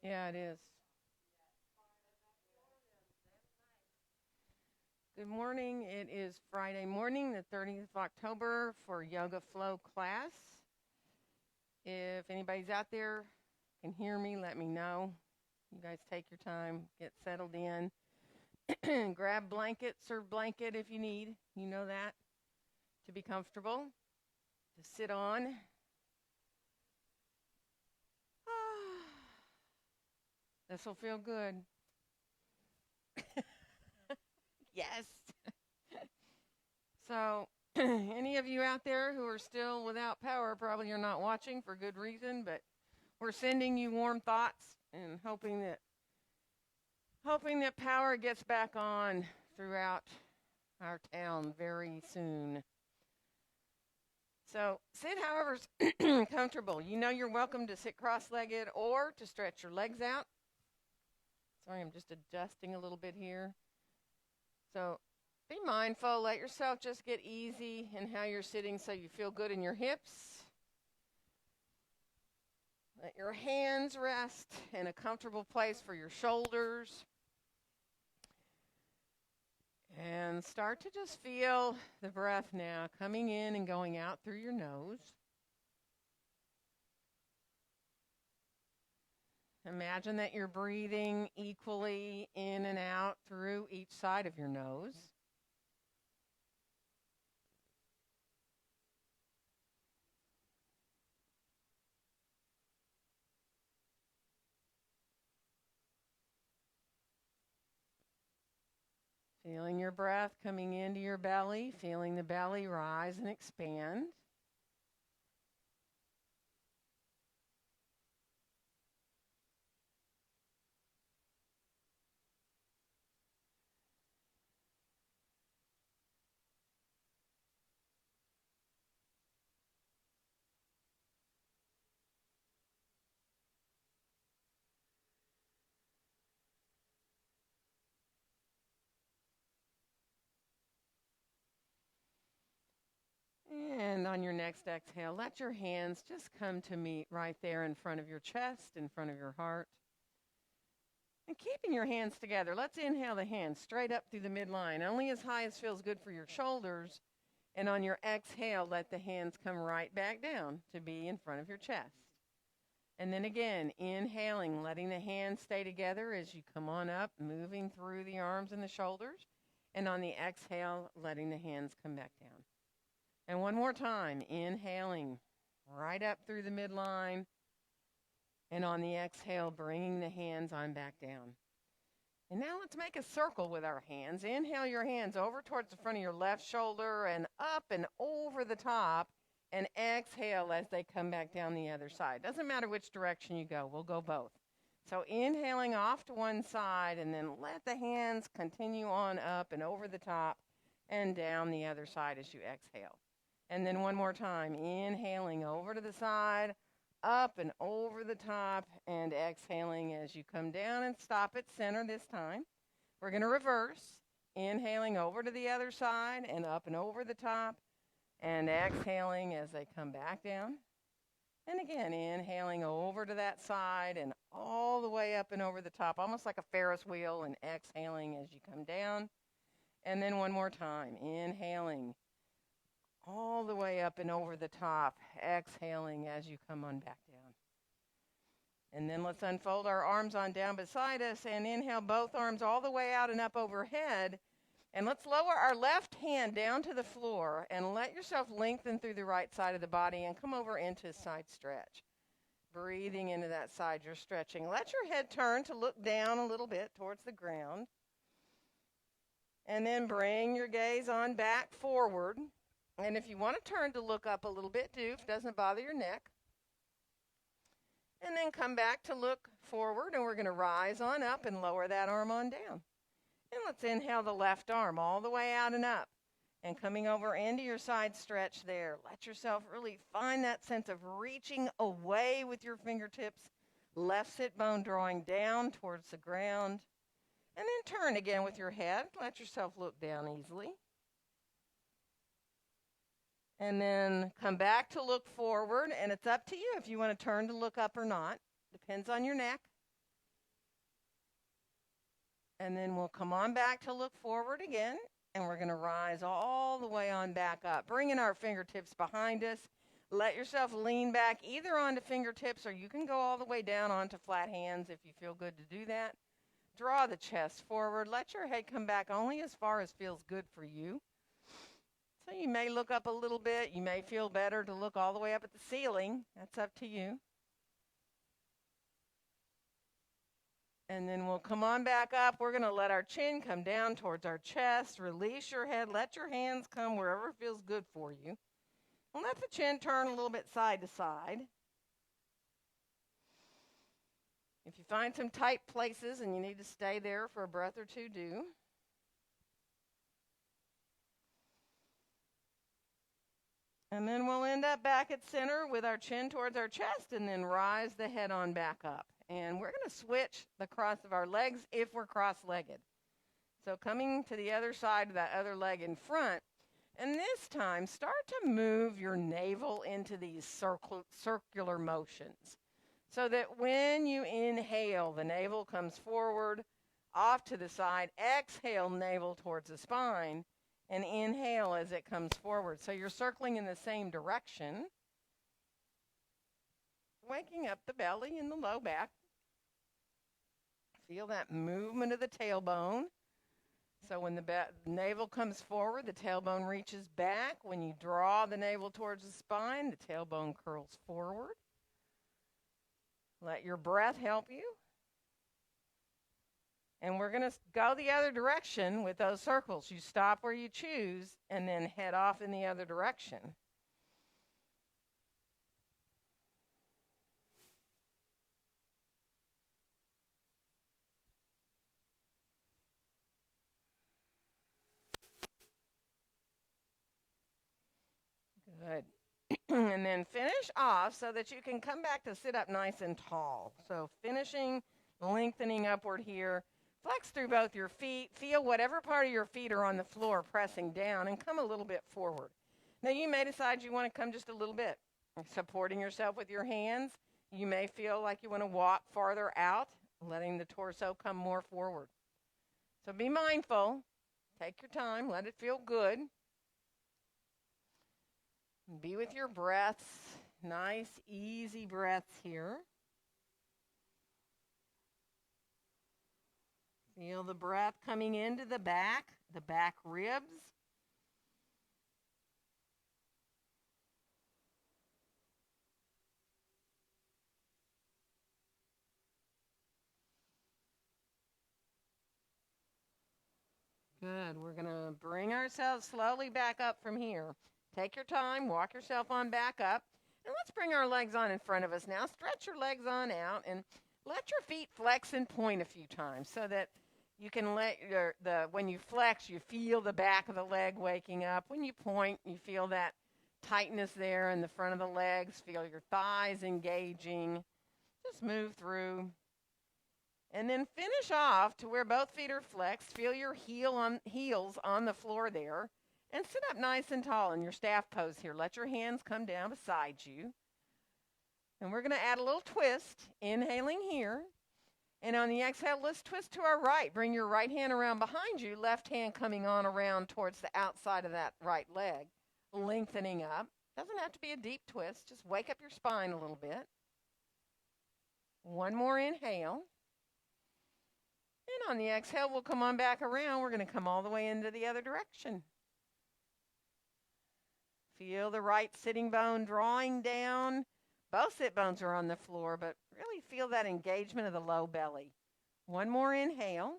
Yeah, it is. Good morning. It is Friday morning, the 30th of October for Yoga Flow class. If anybody's out there can hear me, let me know. You guys take your time, get settled in. Grab blankets or blanket if you need. You know that. To be comfortable, to sit on. This will feel good. Yes. So, any of you out there who are still without power, probably you're not watching for good reason, but we're sending you warm thoughts and hoping that power gets back on throughout our town very soon. So, sit however's comfortable. You know you're welcome to sit cross-legged or to stretch your legs out. Sorry, I'm just adjusting a little bit here. So, be mindful. Let yourself just get easy in how you're sitting so you feel good in your hips. Let your hands rest in a comfortable place for your shoulders. And start to just feel the breath now coming in and going out through your nose. Imagine that you're breathing equally in and out through each side of your nose. Feeling your breath coming into your belly, feeling the belly rise and expand. And on your next exhale, let your hands just come to meet right there in front of your chest, in front of your heart. And keeping your hands together, let's inhale the hands straight up through the midline, only as high as feels good for your shoulders. And on your exhale, let the hands come right back down to be in front of your chest. And then again, inhaling, letting the hands stay together as you come on up, moving through the arms and the shoulders. And on the exhale, letting the hands come back down. And one more time, inhaling right up through the midline. And on the exhale, bringing the hands on back down. And now let's make a circle with our hands. Inhale your hands over towards the front of your left shoulder and up and over the top. And exhale as they come back down the other side. Doesn't matter which direction you go. We'll go both. So inhaling off to one side and then let the hands continue on up and over the top and down the other side as you exhale. And then one more time, inhaling over to the side, up and over the top, and exhaling as you come down and stop at center this time. We're going to reverse, inhaling over to the other side and up and over the top, and exhaling as they come back down. And again, inhaling over to that side and all the way up and over the top, almost like a Ferris wheel, and exhaling as you come down. And then one more time, inhaling all the way up and over the top, exhaling as you come on back down. And then let's unfold our arms on down beside us and inhale both arms all the way out and up overhead. And let's lower our left hand down to the floor and let yourself lengthen through the right side of the body and come over into a side stretch. Breathing into that side you're stretching. Let your head turn to look down a little bit towards the ground. And then bring your gaze on back forward. And if you want to turn to look up a little bit too, if it doesn't bother your neck. And then come back to look forward, and we're going to rise on up and lower that arm on down. And let's inhale the left arm all the way out and up. And coming over into your side stretch there. Let yourself really find that sense of reaching away with your fingertips. Left sit bone drawing down towards the ground. And then turn again with your head. Let yourself look down easily. And then come back to look forward, and it's up to you if you want to turn to look up or not. Depends on your neck. And then we'll come on back to look forward again. And we're going to rise all the way on back up, bringing our fingertips behind us. Let yourself lean back either onto fingertips, or you can go all the way down onto flat hands if you feel good to do that. Draw the chest forward. Let your head come back only as far as feels good for you. So you may look up a little bit. You may feel better to look all the way up at the ceiling. That's up to you. And then we'll come on back up. We're going to let our chin come down towards our chest. Release your head. Let your hands come wherever feels good for you. And let the chin turn a little bit side to side. If you find some tight places and you need to stay there for a breath or two, do. And then we'll end up back at center with our chin towards our chest and then rise the head on back up. And we're going to switch the cross of our legs if we're cross-legged. So coming to the other side of that other leg in front. And this time, start to move your navel into these circular motions. So that when you inhale, the navel comes forward, off to the side. Exhale, navel towards the spine. And inhale as it comes forward. So you're circling in the same direction. Waking up the belly and the low back. Feel that movement of the tailbone. So when the navel comes forward, the tailbone reaches back. When you draw the navel towards the spine, the tailbone curls forward. Let your breath help you. And we're going to go the other direction with those circles. You stop where you choose and then head off in the other direction. Good. And then finish off so that you can come back to sit up nice and tall. So finishing, lengthening upward here. Flex through both your feet. Feel whatever part of your feet are on the floor pressing down and come a little bit forward. Now you may decide you want to come just a little bit. Supporting yourself with your hands. You may feel like you want to walk farther out, letting the torso come more forward. So be mindful. Take your time. Let it feel good. Be with your breaths. Nice, easy breaths here. Feel the breath coming into the back ribs. Good. We're going to bring ourselves slowly back up from here. Take your time, walk yourself on back up. And let's bring our legs on in front of us now. Stretch your legs on out and let your feet flex and point a few times so that you can let when you flex, you feel the back of the leg waking up. When you point, you feel that tightness there in the front of the legs. Feel your thighs engaging. Just move through. And then finish off to where both feet are flexed. Feel your heels on the floor there. And sit up nice and tall in your staff pose here. Let your hands come down beside you. And we're going to add a little twist. Inhaling here. And on the exhale, let's twist to our right. Bring your right hand around behind you. Left hand coming on around towards the outside of that right leg. Lengthening up. Doesn't have to be a deep twist. Just wake up your spine a little bit. One more inhale. And on the exhale, we'll come on back around. We're going to come all the way into the other direction. Feel the right sitting bone drawing down. Both sit bones are on the floor, but really feel that engagement of the low belly. One more inhale.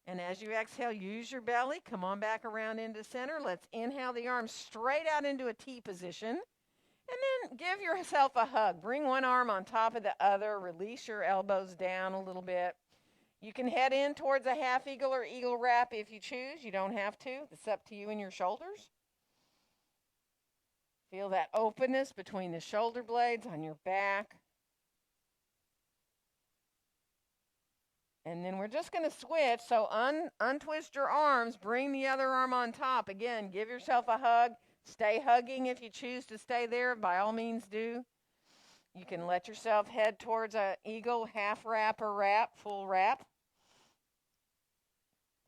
And as you exhale, use your belly. Come on back around into center. Let's inhale the arms straight out into a T position. And then give yourself a hug. Bring one arm on top of the other. Release your elbows down a little bit. You can head in towards a half eagle or eagle wrap if you choose. You don't have to. It's up to you and your shoulders. Feel that openness between the shoulder blades on your back. And then we're just going to switch. So untwist your arms. Bring the other arm on top. Again, give yourself a hug. Stay hugging if you choose to stay there. By all means do. You can let yourself head towards a eagle, half wrap or wrap, full wrap.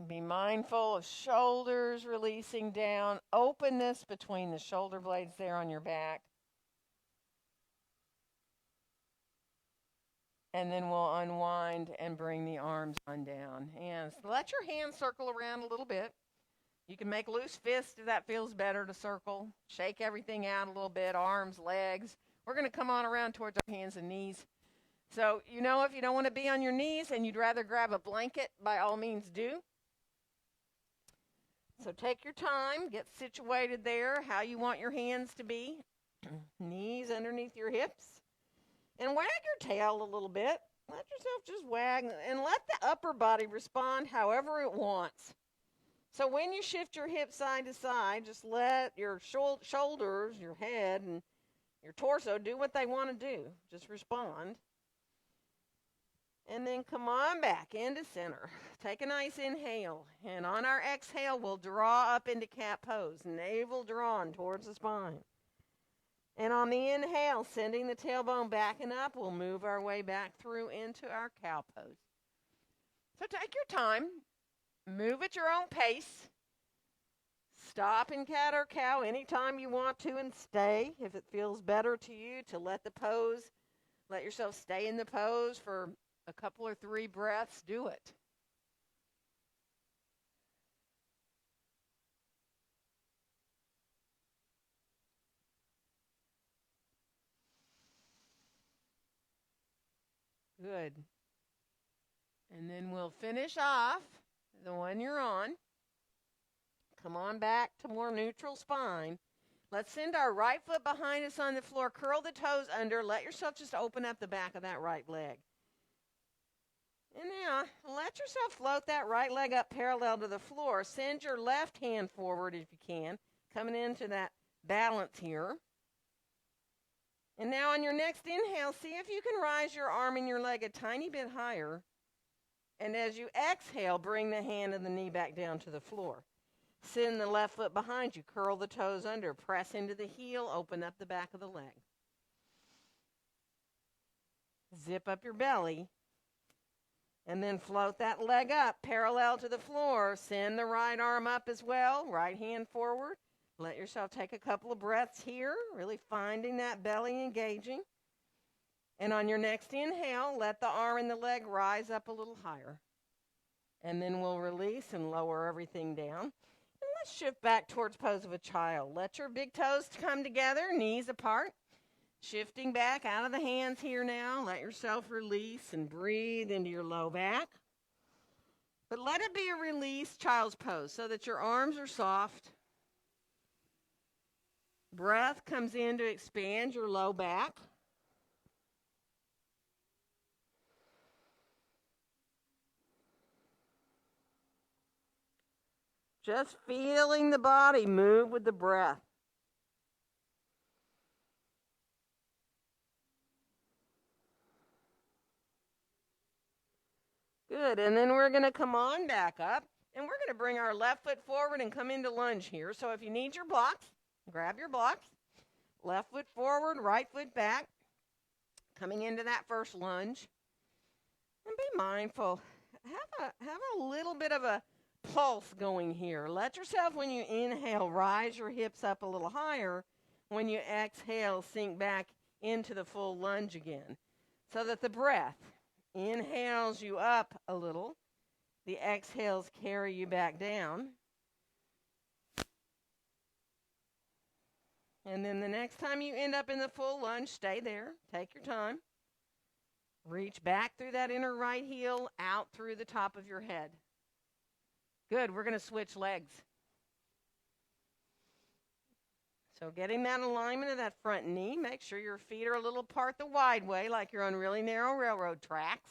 Be mindful of shoulders releasing down, openness between the shoulder blades there on your back. And then we'll unwind and bring the arms on down. And let your hands circle around a little bit. You can make loose fists if that feels better to circle. Shake everything out a little bit, arms, legs. We're going to come on around towards our hands and knees. So, if you don't want to be on your knees and you'd rather grab a blanket, by all means do. So take your time, get situated there, how you want your hands to be. Knees underneath your hips. And wag your tail a little bit. Let yourself just wag and let the upper body respond however it wants. So when you shift your hips side to side, just let your shoulders, your head, and your torso do what they want to do. Just respond. And then come on back into center. Take a nice inhale. And on our exhale, we'll draw up into cat pose. Navel drawn towards the spine. And on the inhale, sending the tailbone back and up, we'll move our way back through into our cow pose. So take your time. Move at your own pace. Stop in cat or cow anytime you want to and stay. If it feels better to you to let yourself stay in the pose for a couple or 3 breaths, do it. Good. And then we'll finish off the one you're on. Come on back to more neutral spine. Let's send our right foot behind us on the floor. Curl the toes under. Let yourself just open up the back of that right leg. And now, let yourself float that right leg up parallel to the floor. Send your left hand forward if you can, coming into that balance here. And now on your next inhale, see if you can rise your arm and your leg a tiny bit higher. And as you exhale, bring the hand and the knee back down to the floor. Send the left foot behind you. Curl the toes under. Press into the heel. Open up the back of the leg. Zip up your belly. And then float that leg up parallel to the floor. Send the right arm up as well. Right hand forward. Let yourself take a couple of breaths here. Really finding that belly engaging. And on your next inhale, let the arm and the leg rise up a little higher. And then we'll release and lower everything down. And let's shift back towards pose of a child. Let your big toes come together, knees apart. Shifting back out of the hands here now. Let yourself release and breathe into your low back. But let it be a release child's pose so that your arms are soft. Breath comes in to expand your low back. Just feeling the body move with the breath. Good, and then we're going to come on back up, and we're going to bring our left foot forward and come into lunge here. So if you need your blocks, grab your blocks. Left foot forward, right foot back, coming into that first lunge. And be mindful. Have a little bit of a pulse going here. Let yourself, when you inhale, rise your hips up a little higher. When you exhale, sink back into the full lunge again. So that the breath inhales you up a little. The exhales carry you back down. And then the next time you end up in the full lunge, stay there. Take your time. Reach back through that inner right heel, out through the top of your head. Good, we're going to switch legs. So getting that alignment of that front knee, make sure your feet are a little apart the wide way, like you're on really narrow railroad tracks.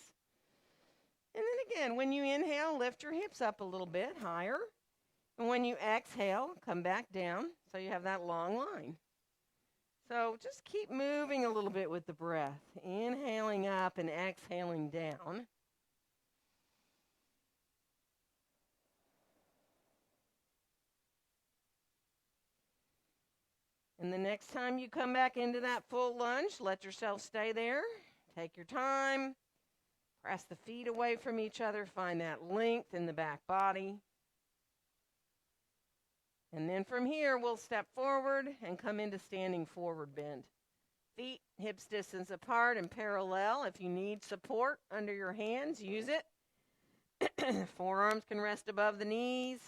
And then again, when you inhale, lift your hips up a little bit higher. And when you exhale, come back down so you have that long line. So just keep moving a little bit with the breath. Inhaling up and exhaling down. And the next time you come back into that full lunge, let yourself stay there. Take your time. Press the feet away from each other. Find that length in the back body. And then from here, we'll step forward and come into standing forward bend. Feet hips distance apart and parallel. If you need support under your hands, use it. Forearms can rest above the knees.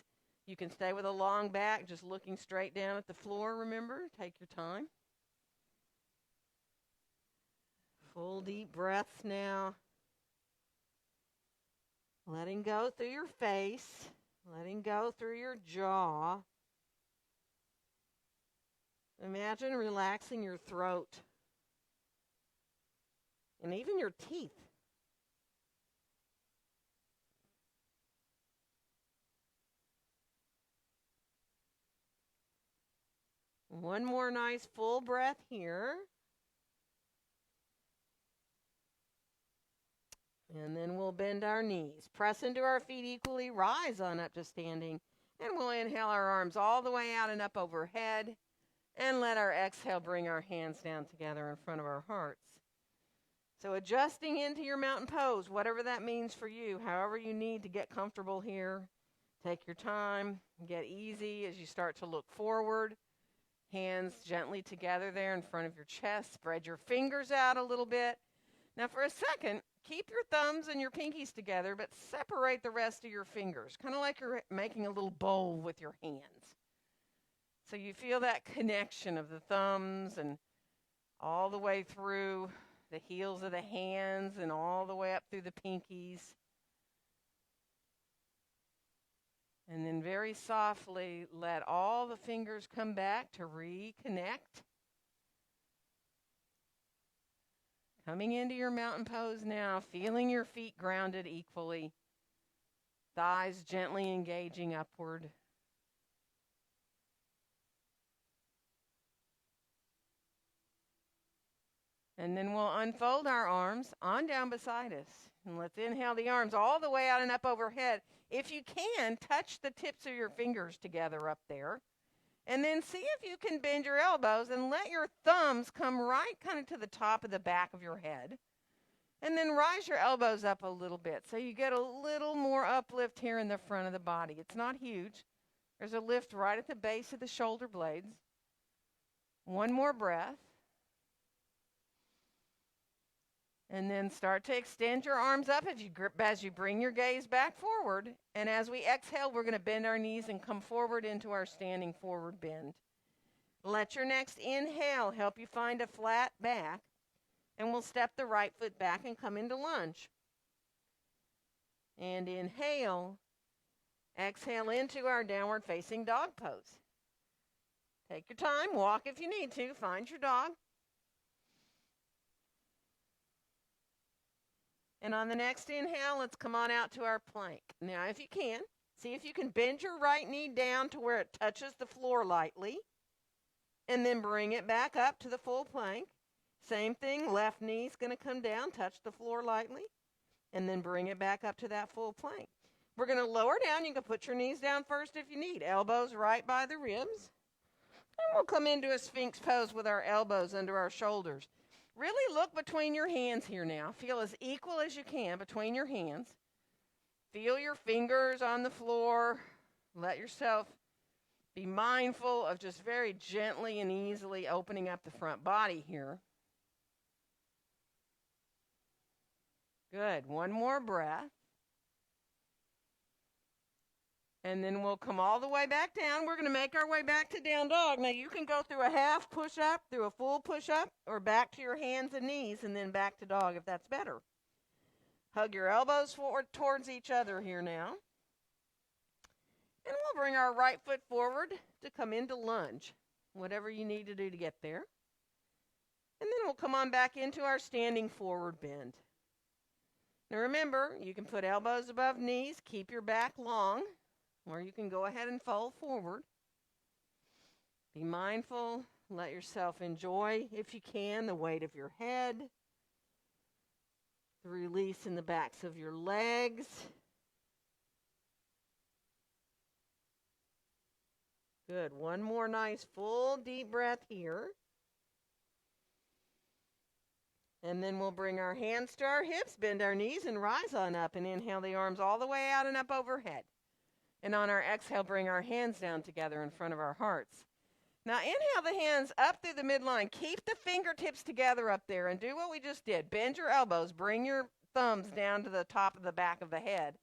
You can stay with a long back, just looking straight down at the floor, remember. Take your time. Full deep breaths now. Letting go through your face. Letting go through your jaw. Imagine relaxing your throat. And even your teeth. One more nice full breath here. And then we'll bend our knees. Press into our feet equally. Rise on up to standing. And we'll inhale our arms all the way out and up overhead. And let our exhale bring our hands down together in front of our hearts. So adjusting into your mountain pose, whatever that means for you, however you need to get comfortable here. Take your time. Get easy as you start to look forward. Hands gently together there in front of your chest. Spread your fingers out a little bit. Now for a second, keep your thumbs and your pinkies together, but separate the rest of your fingers, kind of like you're making a little bowl with your hands. So you feel that connection of the thumbs and all the way through the heels of the hands and all the way up through the pinkies. And then very softly let all the fingers come back to reconnect. Coming into your mountain pose now, feeling your feet grounded equally. Thighs gently engaging upward. And then we'll unfold our arms on down beside us. And let's inhale the arms all the way out and up overhead. If you can, touch the tips of your fingers together up there. And then see if you can bend your elbows and let your thumbs come right kind of to the top of the back of your head. And then rise your elbows up a little bit so you get a little more uplift here in the front of the body. It's not huge. There's a lift right at the base of the shoulder blades. One more breath. And then start to extend your arms up as you bring your gaze back forward. And as we exhale, we're going to bend our knees and come forward into our standing forward bend. Let your next inhale help you find a flat back. And we'll step the right foot back and come into lunge. And inhale. Exhale into our downward facing dog pose. Take your time. Walk if you need to. Find your dog. And on the next inhale, let's come on out to our plank. Now, if you can, see if you can bend your right knee down to where it touches the floor lightly. And then bring it back up to the full plank. Same thing, left knee's going to come down, touch the floor lightly. And then bring it back up to that full plank. We're going to lower down. You can put your knees down first if you need. Elbows right by the ribs. And we'll come into a Sphinx pose with our elbows under our shoulders. Really look between your hands here now. Feel as equal as you can between your hands. Feel your fingers on the floor. Let yourself be mindful of just very gently and easily opening up the front body here. Good. One more breath. And then we'll come all the way back down. We're going to make our way back to down dog. Now, you can go through a half push-up, through a full push-up, or back to your hands and knees, and then back to dog if that's better. Hug your elbows forward towards each other here now. And we'll bring our right foot forward to come into lunge, whatever you need to do to get there. And then we'll come on back into our standing forward bend. Now, remember, you can put elbows above knees, keep your back long, or you can go ahead and fold forward. Be mindful. Let yourself enjoy, if you can, the weight of your head. The release in the backs of your legs. Good. One more nice full deep breath here. And then we'll bring our hands to our hips, bend our knees, and rise on up. And inhale the arms all the way out and up overhead. And on our exhale, bring our hands down together in front of our hearts. Now inhale the hands up through the midline. Keep the fingertips together up there and do what we just did. Bend your elbows. Bring your thumbs down to the top of the back of the head.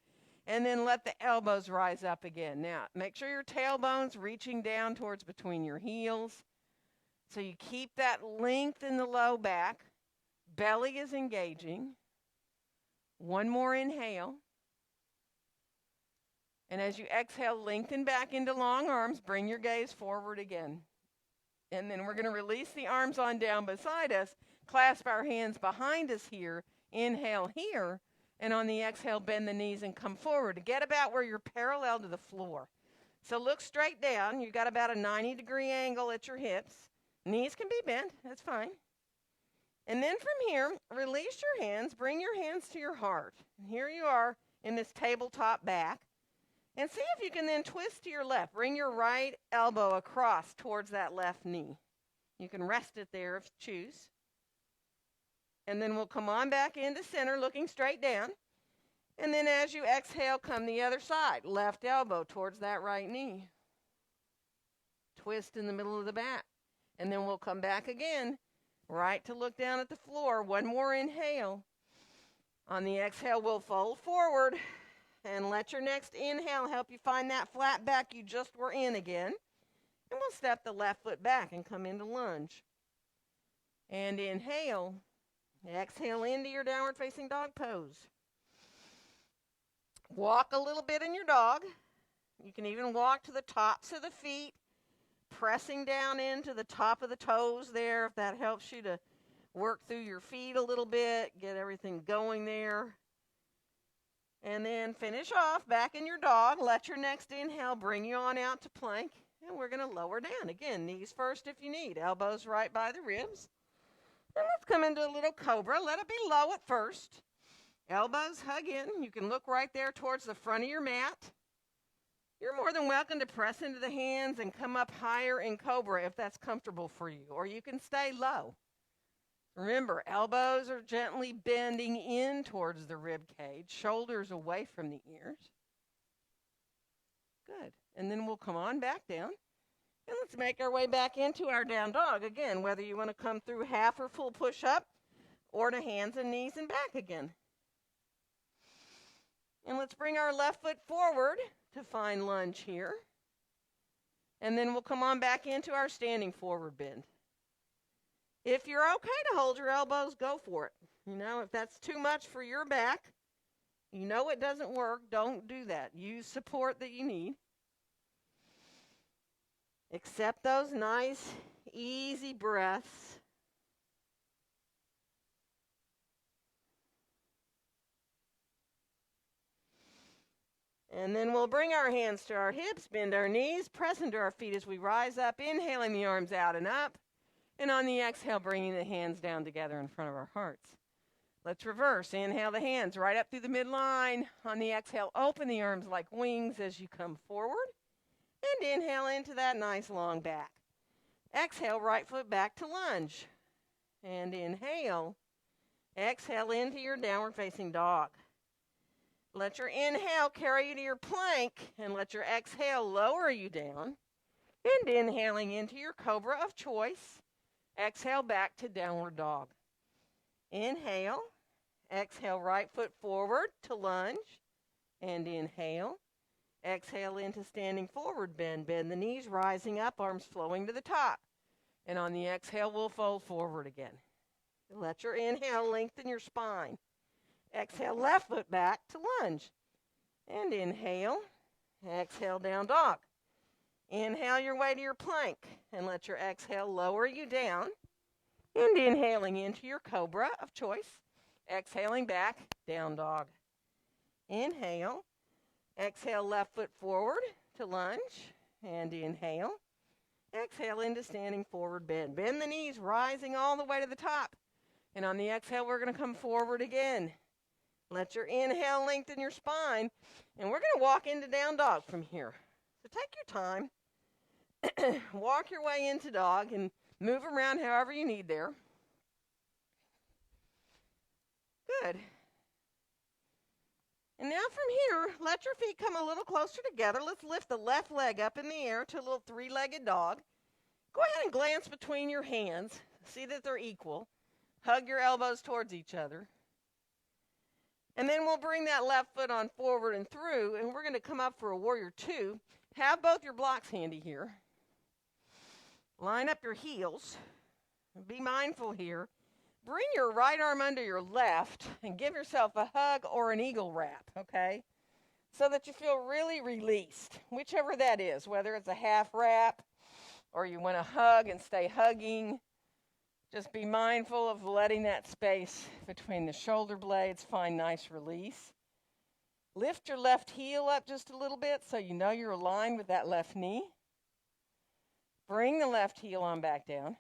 And then let the elbows rise up again. Now, make sure your tailbone's reaching down towards between your heels. So you keep that length in the low back. Belly is engaging. One more inhale. And as you exhale, lengthen back into long arms. Bring your gaze forward again. And then we're going to release the arms on down beside us. Clasp our hands behind us here. Inhale here. And on the exhale, bend the knees and come forward. Get about where you're parallel to the floor. So look straight down. You've got about a 90-degree angle at your hips. Knees can be bent. That's fine. And then from here, release your hands. Bring your hands to your heart. And here you are in this tabletop back. And see if you can then twist to your left. Bring your right elbow across towards that left knee. You can rest it there if you choose. And then we'll come on back into center, looking straight down. And then as you exhale, come the other side. Left elbow towards that right knee. Twist in the middle of the back. And then we'll come back again. Right to look down at the floor. One more inhale. On the exhale, we'll fold forward. And let your next inhale help you find that flat back you just were in again. And we'll step the left foot back and come into lunge. And inhale. Exhale into your downward facing dog pose. Walk a little bit in your dog. You can even walk to the tops of the feet, pressing down into the top of the toes there if that helps you to work through your feet a little bit, get everything going there. And then finish off back in your dog. Let your next inhale bring you on out to plank. And we're going to lower down. Again, knees first if you need. Elbows right by the ribs. And let's come into a little cobra. Let it be low at first. Elbows hug in. You can look right there towards the front of your mat. You're more than welcome to press into the hands and come up higher in cobra if that's comfortable for you. Or you can stay low. Remember, elbows are gently bending in towards the rib cage, shoulders away from the ears. Good. And then we'll come on back down. And let's make our way back into our down dog. Again, whether you want to come through half or full push-up or to hands and knees and back again. And let's bring our left foot forward to find lunge here. And then we'll come on back into our standing forward bend. If you're okay to hold your elbows, go for it. You know, if that's too much for your back, you know it doesn't work, don't do that. Use support that you need. Accept those nice, easy breaths. And then we'll bring our hands to our hips, bend our knees, press into our feet as we rise up, inhaling the arms out and up. And on the exhale, bringing the hands down together in front of our hearts. Let's reverse. Inhale the hands right up through the midline. On the exhale, open the arms like wings as you come forward. And inhale into that nice long back. Exhale, right foot back to lunge. And inhale. Exhale into your downward facing dog. Let your inhale carry you to your plank. And let your exhale lower you down. And inhaling into your cobra of choice. Exhale back to downward dog. Inhale. Exhale right foot forward to lunge. And inhale. Exhale into standing forward bend. Bend the knees, rising up, arms flowing to the top. And on the exhale, we'll fold forward again. Let your inhale lengthen your spine. Exhale, left foot back to lunge. And inhale. Exhale, down dog. Inhale your way to your plank. And let your exhale lower you down. And inhaling into your cobra of choice. Exhaling back, down dog. Inhale. Exhale, left foot forward to lunge. And inhale. Exhale into standing forward bend. Bend the knees, rising all the way to the top. And on the exhale, we're going to come forward again. Let your inhale lengthen your spine. And we're going to walk into down dog from here. So take your time. Walk your way into dog and move around however you need there. Good. And now from here, let your feet come a little closer together. Let's lift the left leg up in the air to a little three-legged dog. Go ahead and glance between your hands. See that they're equal. Hug your elbows towards each other. And then we'll bring that left foot on forward and through, and we're going to come up for a warrior two. Have both your blocks handy here. Line up your heels. Be mindful here. Bring your right arm under your left and give yourself a hug or an eagle wrap, okay? So that you feel really released, whichever that is, whether it's a half wrap or you want to hug and stay hugging. Just be mindful of letting that space between the shoulder blades find nice release. Lift your left heel up just a little bit so you know you're aligned with that left knee. Bring the left heel on back down.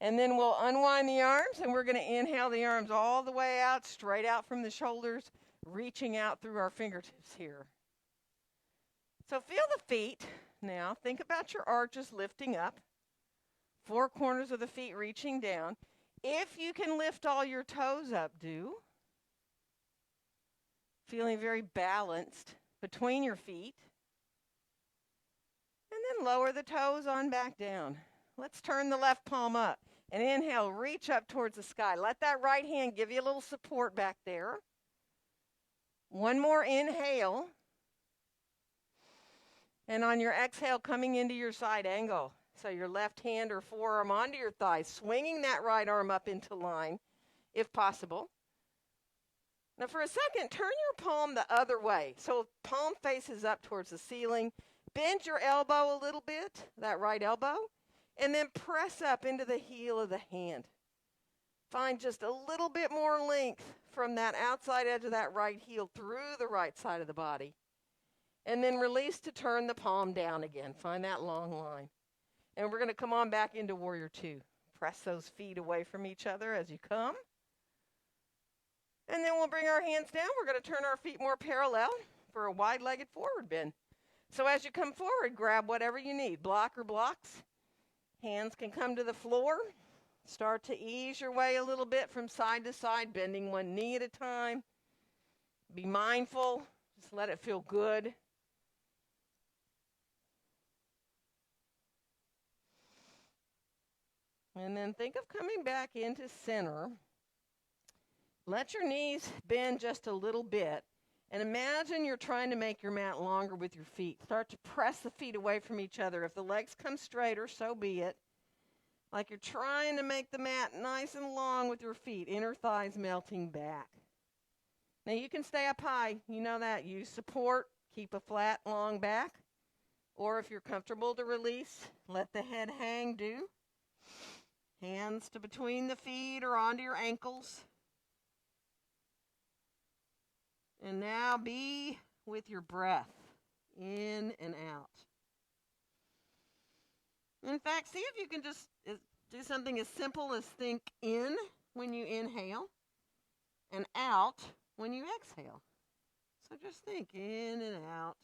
And then we'll unwind the arms, and we're going to inhale the arms all the way out, straight out from the shoulders, reaching out through our fingertips here. So feel the feet. Now think about your arches lifting up. Four corners of the feet reaching down. If you can lift all your toes up, do. Feeling very balanced between your feet. And then lower the toes on back down. Let's turn the left palm up and inhale, reach up towards the sky. Let that right hand give you a little support back there. One more inhale. And on your exhale, coming into your side angle. So your left hand or forearm onto your thigh, swinging that right arm up into line, if possible. Now for a second, turn your palm the other way. So palm faces up towards the ceiling. Bend your elbow a little bit, that right elbow, and then press up into the heel of the hand. Find just a little bit more length from that outside edge of that right heel through the right side of the body. And then release to turn the palm down again. Find that long line. And we're going to come on back into warrior two. Press those feet away from each other as you come. And then we'll bring our hands down. We're going to turn our feet more parallel for a wide-legged forward bend. So as you come forward, grab whatever you need, block or blocks. Hands can come to the floor. Start to ease your way a little bit from side to side, bending one knee at a time. Be mindful. Just let it feel good. And then think of coming back into center. Let your knees bend just a little bit. And imagine you're trying to make your mat longer with your feet. Start to press the feet away from each other. If the legs come straighter, so be it. Like you're trying to make the mat nice and long with your feet. Inner thighs melting back. Now you can stay up high. You know that. Use support. Keep a flat, long back. Or if you're comfortable to release, let the head hang, do. Hands to between the feet or onto your ankles. And now be with your breath, in and out. In fact, see if you can just do something as simple as think in when you inhale and out when you exhale. So just think in and out.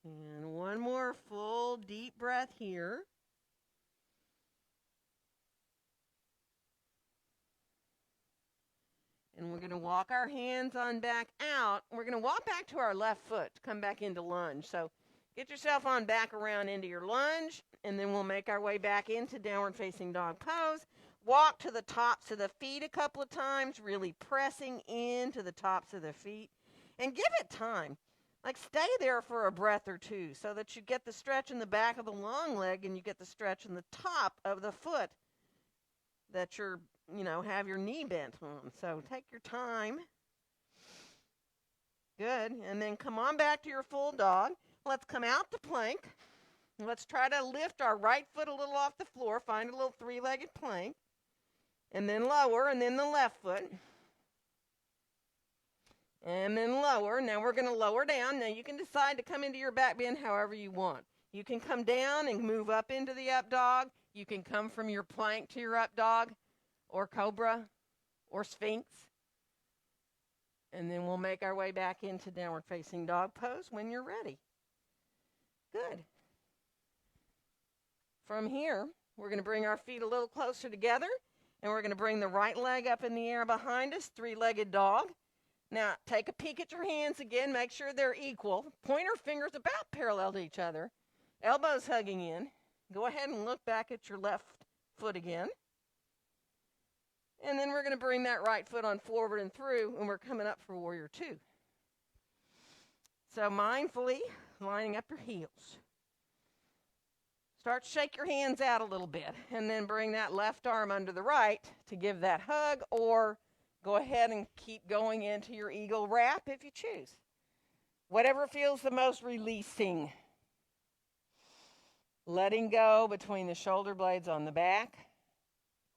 And one more full deep breath here. And we're going to walk our hands on back out. We're going to walk back to our left foot to come back into lunge. So get yourself on back around into your lunge, and then we'll make our way back into downward facing dog pose. Walk to the tops of the feet a couple of times, really pressing into the tops of the feet. And give it time. Like stay there for a breath or two so that you get the stretch in the back of the long leg and you get the stretch in the top of the foot that you're, have your knee bent on. So take your time. Good. And then come on back to your full dog. Let's come out to plank. Let's try to lift our right foot a little off the floor. Find a little three-legged plank. And then lower, and then the left foot. And then lower. Now we're going to lower down. Now you can decide to come into your back bend however you want. You can come down and move up into the up dog. You can come from your plank to your up dog or cobra or sphinx. And then we'll make our way back into downward facing dog pose when you're ready. Good. From here, we're going to bring our feet a little closer together, and we're going to bring the right leg up in the air behind us, three-legged dog. Now, take a peek at your hands again. Make sure they're equal. Pointer fingers about parallel to each other. Elbows hugging in. Go ahead and look back at your left foot again. And then we're going to bring that right foot on forward and through, and we're coming up for warrior two. So mindfully lining up your heels. Start to shake your hands out a little bit, and then bring that left arm under the right to give that hug, or go ahead and keep going into your eagle wrap if you choose. Whatever feels the most releasing. Letting go between the shoulder blades on the back.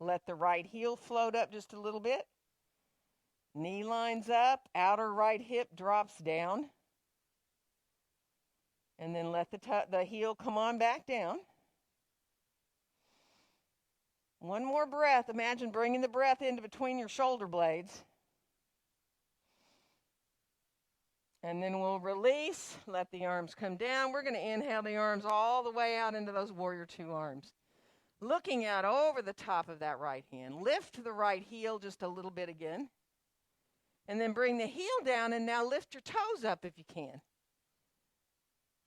Let the right heel float up just a little bit. Knee lines up, outer right hip drops down. And then let the heel come on back down. One more breath. Imagine bringing the breath into between your shoulder blades. And then we'll release, let the arms come down. We're going to inhale the arms all the way out into those warrior two arms. Looking out over the top of that right hand. Lift the right heel just a little bit again. And then bring the heel down, and now lift your toes up if you can.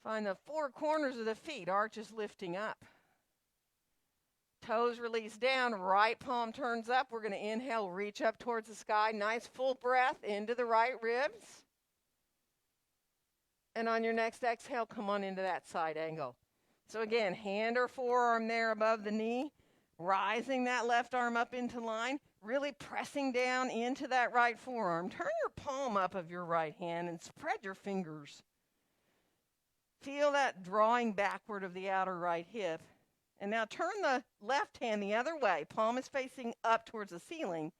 Find the four corners of the feet, arches lifting up. Toes release down, right palm turns up. We're going to inhale, reach up towards the sky. Nice full breath into the right ribs. And on your next exhale, come on into that side angle. So again, hand or forearm there above the knee, rising that left arm up into line, really pressing down into that right forearm. Turn your palm up of your right hand and spread your fingers. Feel that drawing backward of the outer right hip. And now turn the left hand the other way. Palm is facing up towards the ceiling.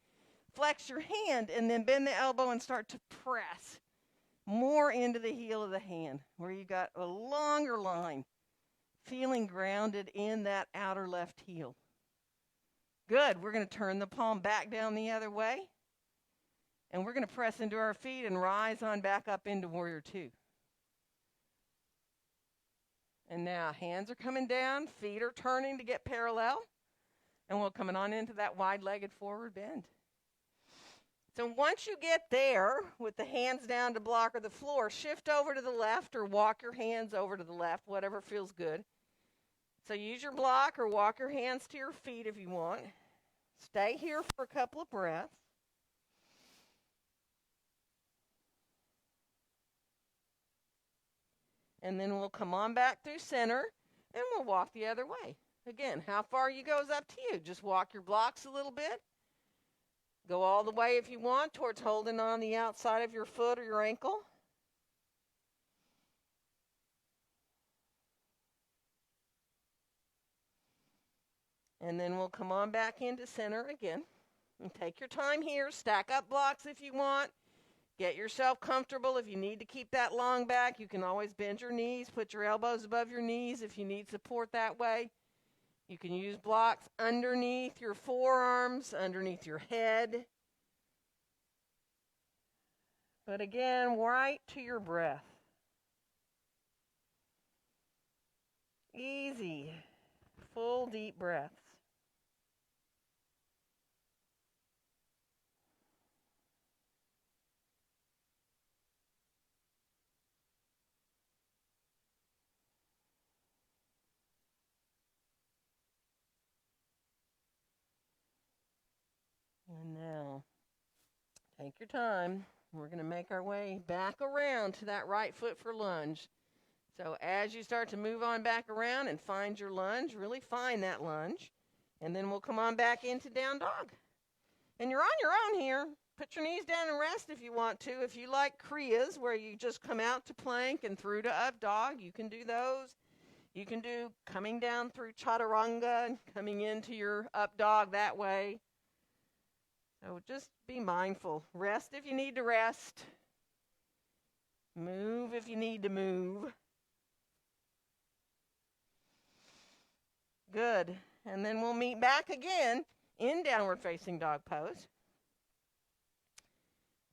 Flex your hand and then bend the elbow and start to press more into the heel of the hand where you got a longer line. Feeling grounded in that outer left heel. Good. We're going to turn the palm back down the other way. And we're going to press into our feet and rise on back up into warrior two. And now hands are coming down, feet are turning to get parallel. And we're coming on into that wide-legged forward bend. So once you get there with the hands down to block or the floor, shift over to the left or walk your hands over to the left, whatever feels good. So use your block or walk your hands to your feet if you want. Stay here for a couple of breaths. And then we'll come on back through center and we'll walk the other way. Again, how far you go is up to you. Just walk your blocks a little bit. Go all the way if you want towards holding on the outside of your foot or your ankle. And then we'll come on back into center again. And take your time here. Stack up blocks if you want. Get yourself comfortable. If you need to keep that long back, you can always bend your knees. Put your elbows above your knees if you need support that way. You can use blocks underneath your forearms, underneath your head. But again, right to your breath. Easy, full deep breaths. And now, take your time. We're going to make our way back around to that right foot for lunge. So as you start to move on back around and find your lunge, really find that lunge. And then we'll come on back into down dog. And you're on your own here. Put your knees down and rest if you want to. If you like Kriyas, where you just come out to plank and through to up dog, you can do those. You can do coming down through chaturanga and coming into your up dog that way. So just be mindful. Rest if you need to rest. Move if you need to move. Good. And then we'll meet back again in downward facing dog pose.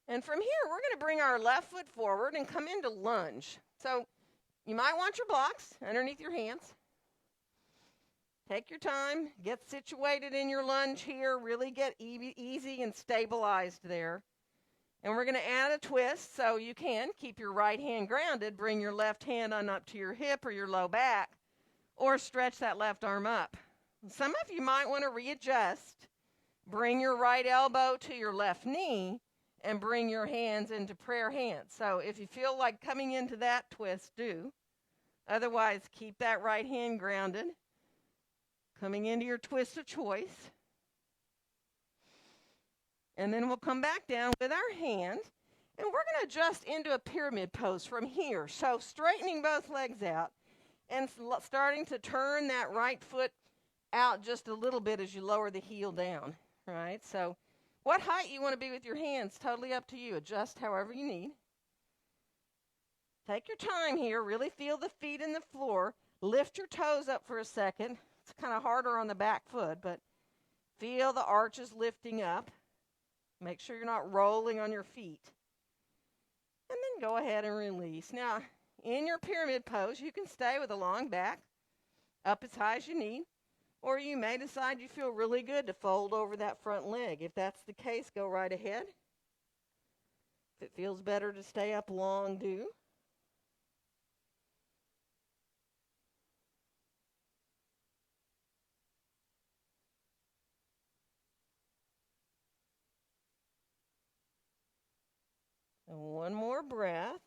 And from here, we're going to bring our left foot forward and come into lunge. So you might want your blocks underneath your hands. Take your time. Get situated in your lunge here. Really get easy and stabilized there. And we're going to add a twist, so you can keep your right hand grounded. Bring your left hand on up to your hip or your low back, or stretch that left arm up. Some of you might want to readjust. Bring your right elbow to your left knee and bring your hands into prayer hands. So if you feel like coming into that twist, do. Otherwise, keep that right hand grounded. Coming into your twist of choice. And then we'll come back down with our hands, and we're going to adjust into a pyramid pose from here. So straightening both legs out and starting to turn that right foot out just a little bit as you lower the heel down, right? So what height you want to be with your hands, totally up to you. Adjust however you need. Take your time here. Really feel the feet in the floor. Lift your toes up for a second. It's kind of harder on the back foot, but feel the arches lifting up. Make sure you're not rolling on your feet. And then go ahead and release. Now, in your pyramid pose, you can stay with a long back, up as high as you need, or you may decide you feel really good to fold over that front leg. If that's the case, go right ahead. If it feels better to stay up long, do. And one more breath.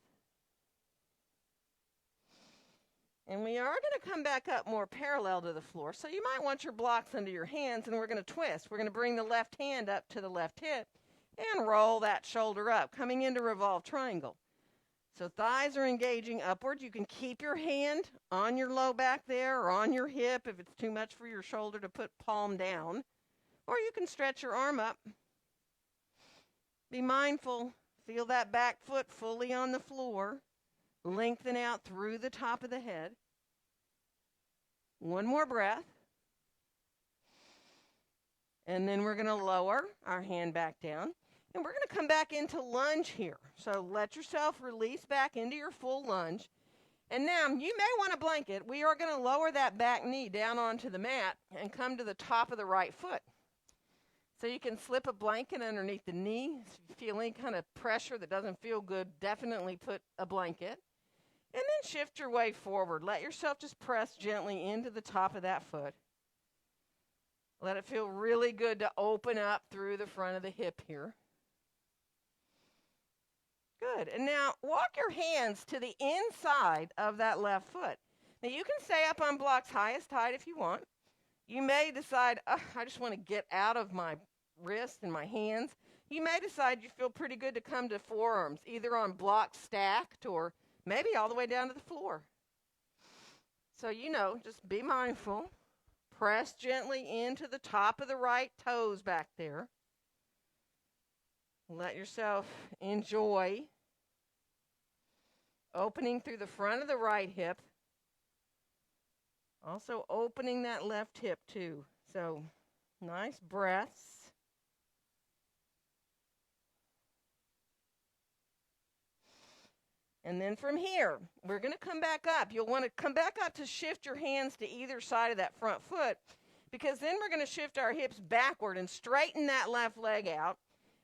And we are going to come back up more parallel to the floor. So you might want your blocks under your hands, and we're going to twist. We're going to bring the left hand up to the left hip and roll that shoulder up, coming into revolve triangle. So thighs are engaging upward. You can keep your hand on your low back there or on your hip if it's too much for your shoulder to put palm down. Or you can stretch your arm up. Be mindful. Feel that back foot fully on the floor. Lengthen out through the top of the head. One more breath. And then we're going to lower our hand back down. And we're going to come back into lunge here. So let yourself release back into your full lunge. And now you may want a blanket. We are going to lower that back knee down onto the mat and come to the top of the right foot. So you can slip a blanket underneath the knee. If you feel any kind of pressure that doesn't feel good, definitely put a blanket. And then shift your way forward. Let yourself just press gently into the top of that foot. Let it feel really good to open up through the front of the hip here. Good. And now walk your hands to the inside of that left foot. Now you can stay up on blocks highest height if you want. You may decide, I just want to get out of my wrist and my hands. You may decide you feel pretty good to come to forearms, either on blocks stacked or maybe all the way down to the floor. So, just be mindful. Press gently into the top of the right toes back there. Let yourself enjoy opening through the front of the right hip. Also opening that left hip too. So, nice breaths. And then from here, we're going to come back up. You'll want to come back up to shift your hands to either side of that front foot, because then we're going to shift our hips backward and straighten that left leg out.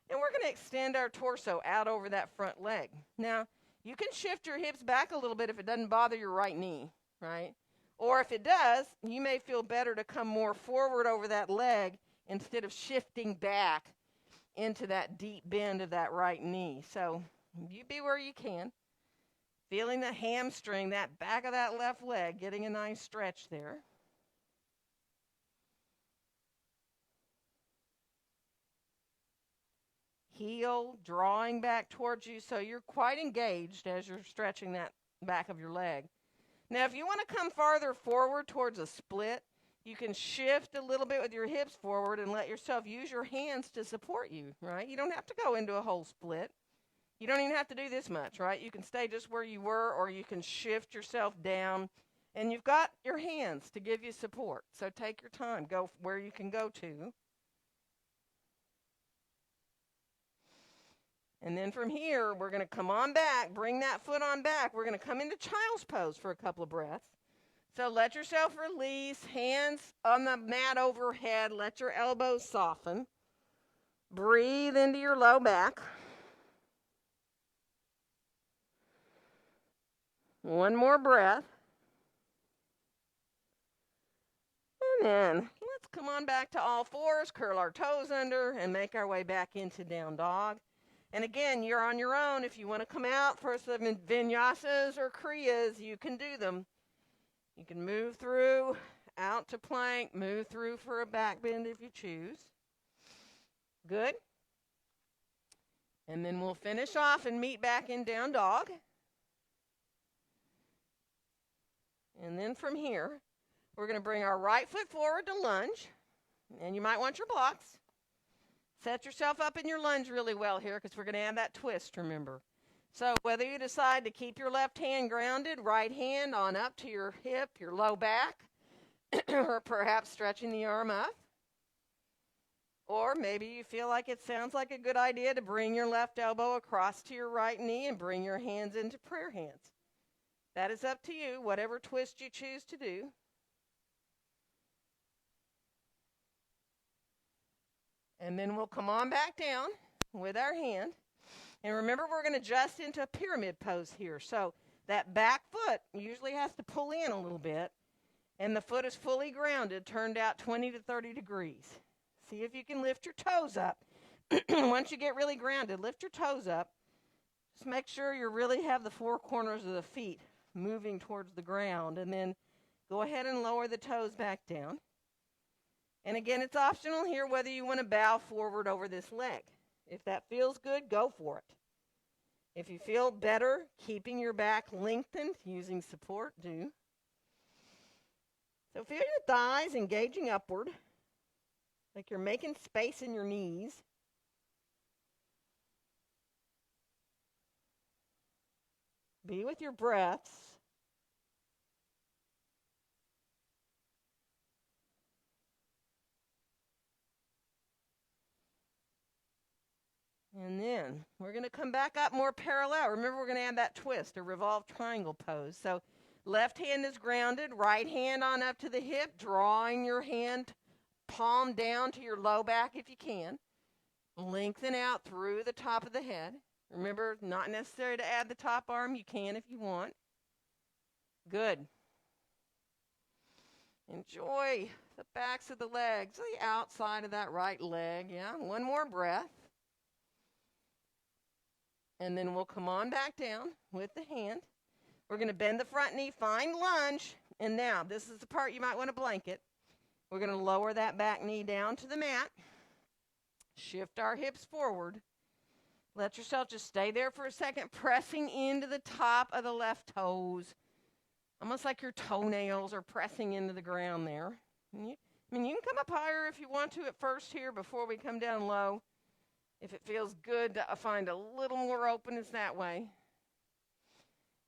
And we're going to extend our torso out over that front leg. Now, you can shift your hips back a little bit if it doesn't bother your right knee, right? Or if it does, you may feel better to come more forward over that leg instead of shifting back into that deep bend of that right knee. So you be where you can. Feeling the hamstring, that back of that left leg, getting a nice stretch there. Heel drawing back towards you so you're quite engaged as you're stretching that back of your leg. Now, if you want to come farther forward towards a split, You can shift a little bit with your hips forward and let yourself use your hands to support you, right? You don't have to go into a whole split. You don't even have to do this much, right? You can stay just where you were, or you can shift yourself down. And you've got your hands to give you support. So take your time. Go where you can go to. And then from here, we're going to come on back. Bring that foot on back. We're going to come into child's pose for a couple of breaths. So let yourself release. Hands on the mat overhead. Let your elbows soften. Breathe into your low back. One more breath. And then let's come on back to all fours, curl our toes under, and make our way back into down dog. And again, you're on your own. If you want to come out for some vinyasas or kriyas, you can do them. You can move through, out to plank, move through for a back bend if you choose. Good. And then we'll finish off and meet back in down dog. And then from here, we're going to bring our right foot forward to lunge. And you might want your blocks. Set yourself up in your lunge really well here because we're going to add that twist, remember. So whether you decide to keep your left hand grounded, right hand on up to your hip, your low back, or perhaps stretching the arm up. Or maybe you feel like it sounds like a good idea to bring your left elbow across to your right knee and bring your hands into prayer hands. That is up to you, whatever twist you choose to do. And then we'll come on back down with our hand. And remember, we're going to adjust into a pyramid pose here. So that back foot usually has to pull in a little bit. And the foot is fully grounded, turned out 20 to 30 degrees. See if you can lift your toes up. Once you get really grounded, lift your toes up. Just make sure you really have the four corners of the feet moving towards the ground. And then go ahead and lower the toes back down. And again, it's optional here whether you want to bow forward over this leg. If that feels good, go for it. If you feel better keeping your back lengthened using support, do. So feel your thighs engaging upward, like you're making space in your knees. Be with your breaths. And then we're going to come back up more parallel. Remember, we're going to add that twist, a revolved triangle pose. So left hand is grounded, right hand on up to the hip, drawing your hand palm down to your low back if you can. Lengthen out through the top of the head. Remember, not necessary to add the top arm. You can if you want. Good. Enjoy the backs of the legs, the outside of that right leg. Yeah, one more breath. And then we'll come on back down with the hand. We're going to bend the front knee, find lunge. And now, this is the part you might want to blanket. We're going to lower that back knee down to the mat. Shift our hips forward. Let yourself just stay there for a second, pressing into the top of the left toes. Almost like your toenails are pressing into the ground there. You can come up higher if you want to at first here before we come down low. If it feels good to find a little more openness that way.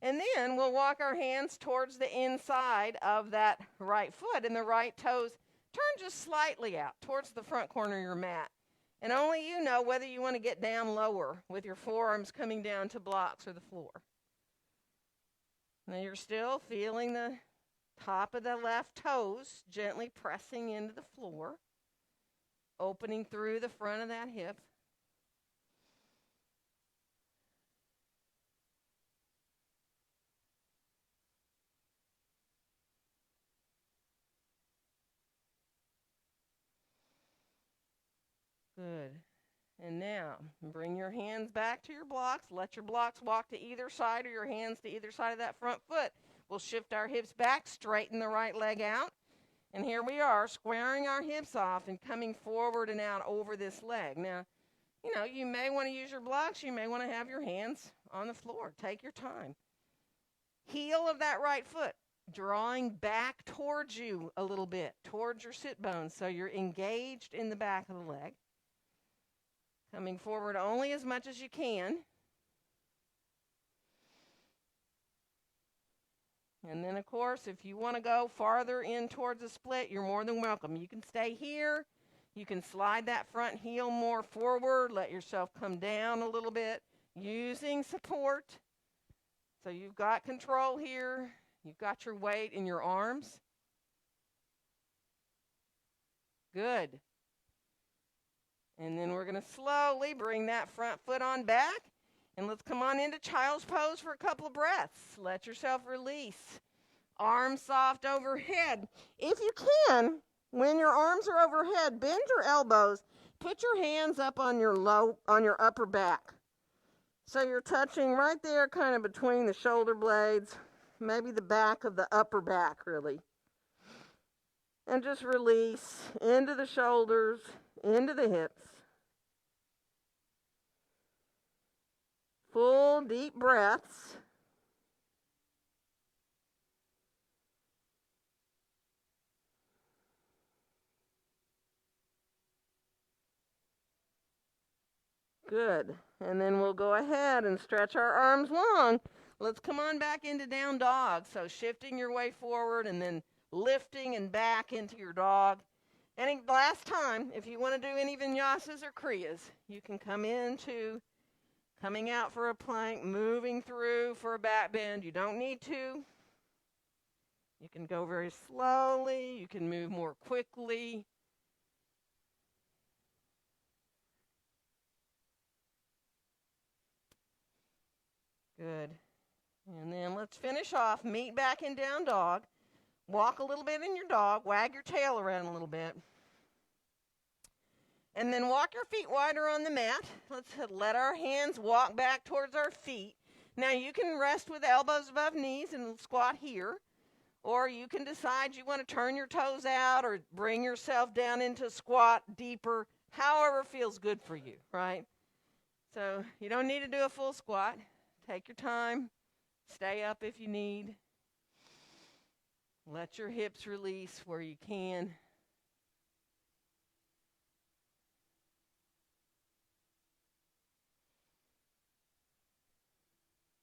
And then we'll walk our hands towards the inside of that right foot, and the right toes turn just slightly out towards the front corner of your mat. And only you know whether you want to get down lower with your forearms coming down to blocks or the floor. Now you're still feeling the top of the left toes gently pressing into the floor, opening through the front of that hip. Good. And now, bring your hands back to your blocks. Let your blocks walk to either side or your hands to either side of that front foot. We'll shift our hips back, straighten the right leg out. And here we are, squaring our hips off and coming forward and out over this leg. Now, you may want to use your blocks. You may want to have your hands on the floor. Take your time. Heel of that right foot drawing back towards you a little bit, towards your sit bones. So you're engaged in the back of the leg. Coming forward only as much as you can. And then, of course, if you want to go farther in towards a split, you're more than welcome. You can stay here. You can slide that front heel more forward. Let yourself come down a little bit using support. So you've got control here. You've got your weight in your arms. Good. And then we're going to slowly bring that front foot on back. And let's come on into child's pose for a couple of breaths. Let yourself release. Arms soft overhead. If you can, when your arms are overhead, bend your elbows. Put your hands up on your upper back. So you're touching right there kind of between the shoulder blades, maybe the back of the upper back really. And just release into the shoulders, into the hips. Full deep breaths. Good. And then we'll go ahead and stretch our arms long. Let's come on back into down dog. So shifting your way forward and then lifting and back into your dog. And last time, if you want to do any vinyasas or kriyas, you can come into coming out for a plank, moving through for a back bend. You don't need to. You can go very slowly. You can move more quickly. Good. And then let's finish off. Meet back in down dog. Walk a little bit in your dog. Wag your tail around a little bit. And then walk your feet wider on the mat. Let's let our hands walk back towards our feet. Now you can rest with elbows above knees and squat here. Or you can decide you want to turn your toes out or bring yourself down into squat deeper, however feels good for you, right? So you don't need to do a full squat. Take your time. Stay up if you need. Let your hips release where you can.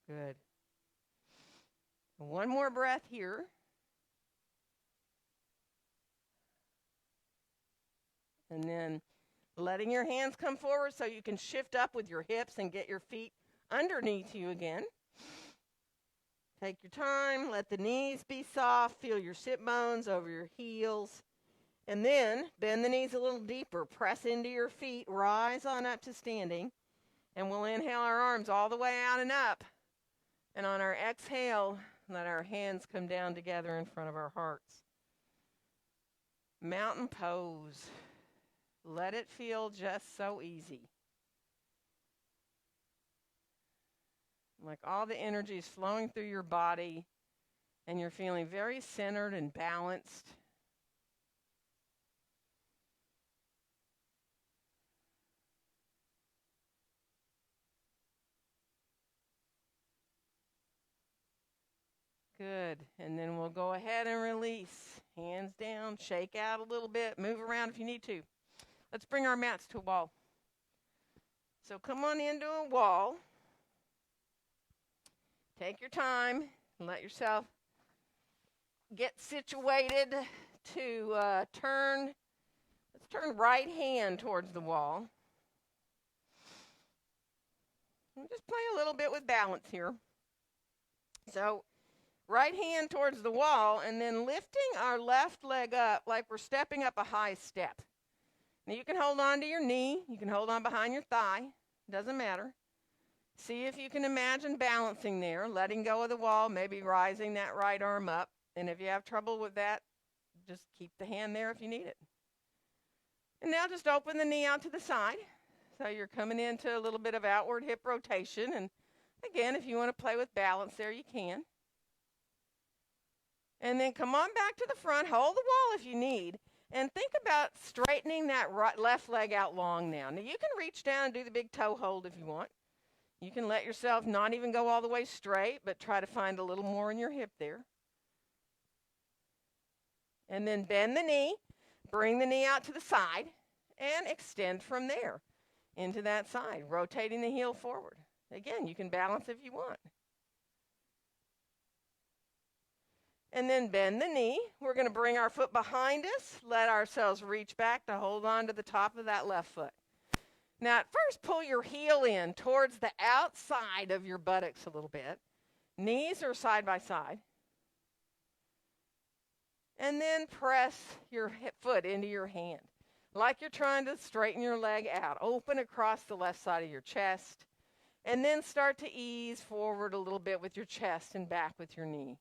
Good. One more breath here. And then letting your hands come forward so you can shift up with your hips and get your feet underneath you again. Take your time. Let the knees be soft. Feel your sit bones over your heels. And then bend the knees a little deeper. Press into your feet. Rise on up to standing. And we'll inhale our arms all the way out and up. And on our exhale, let our hands come down together in front of our hearts. Mountain pose. Let it feel just so easy. Like all the energy is flowing through your body and you're feeling very centered and balanced. Good. And then we'll go ahead and release. Hands down, shake out a little bit, move around if you need to. Let's bring our mats to a wall. So come on into a wall. Take your time and let yourself get situated to turn. Let's turn right hand towards the wall. And just play a little bit with balance here. So right hand towards the wall and then lifting our left leg up like we're stepping up a high step. Now you can hold on to your knee. You can hold on behind your thigh. Doesn't matter. See if you can imagine balancing there, letting go of the wall, maybe rising that right arm up. And if you have trouble with that, just keep the hand there if you need it. And now just open the knee out to the side. So you're coming into a little bit of outward hip rotation. And again, if you want to play with balance there, you can. And then come on back to the front. Hold the wall if you need. And think about straightening that left leg out long now. Now you can reach down and do the big toe hold if you want. You can let yourself not even go all the way straight, but try to find a little more in your hip there. And then bend the knee, bring the knee out to the side, and extend from there into that side, rotating the heel forward. Again, you can balance if you want. And then bend the knee. We're going to bring our foot behind us, let ourselves reach back to hold on to the top of that left foot. Now, at first, pull your heel in towards the outside of your buttocks a little bit. Knees are side by side. And then press your foot into your hand, like you're trying to straighten your leg out. Open across the left side of your chest. And then start to ease forward a little bit with your chest and back with your knee.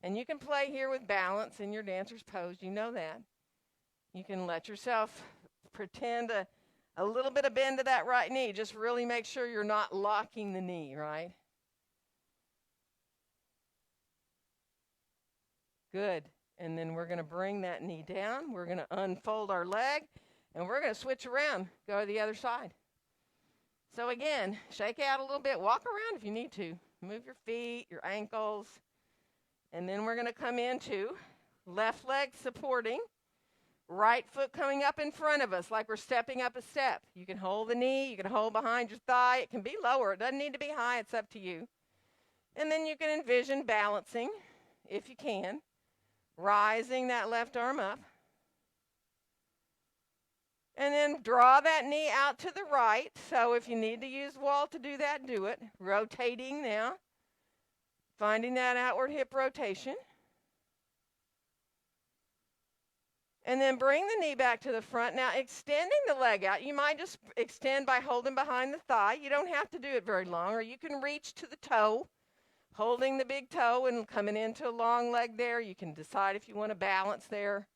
And you can play here with balance in your dancer's pose. You know that. You can let yourself pretend a little bit of bend to that right knee. Just really make sure you're not locking the knee, right? Good. And then we're going to bring that knee down. We're going to unfold our leg, and we're going to switch around, go to the other side. So again, shake out a little bit. Walk around if you need to. Move your feet, your ankles. And then we're going to come into left leg supporting, right foot coming up in front of us like we're stepping up a step. You can hold the knee. You can hold behind your thigh. It can be lower. It doesn't need to be high. It's up to you. And then you can envision balancing, if you can, rising that left arm up. And then draw that knee out to the right. So if you need to use the wall to do that, do it. Rotating now. Finding that outward hip rotation. And then bring the knee back to the front. Now extending the leg out. You might just extend by holding behind the thigh. You don't have to do it very long. Or you can reach to the toe, holding the big toe and coming into a long leg there. You can decide if you want to balance there.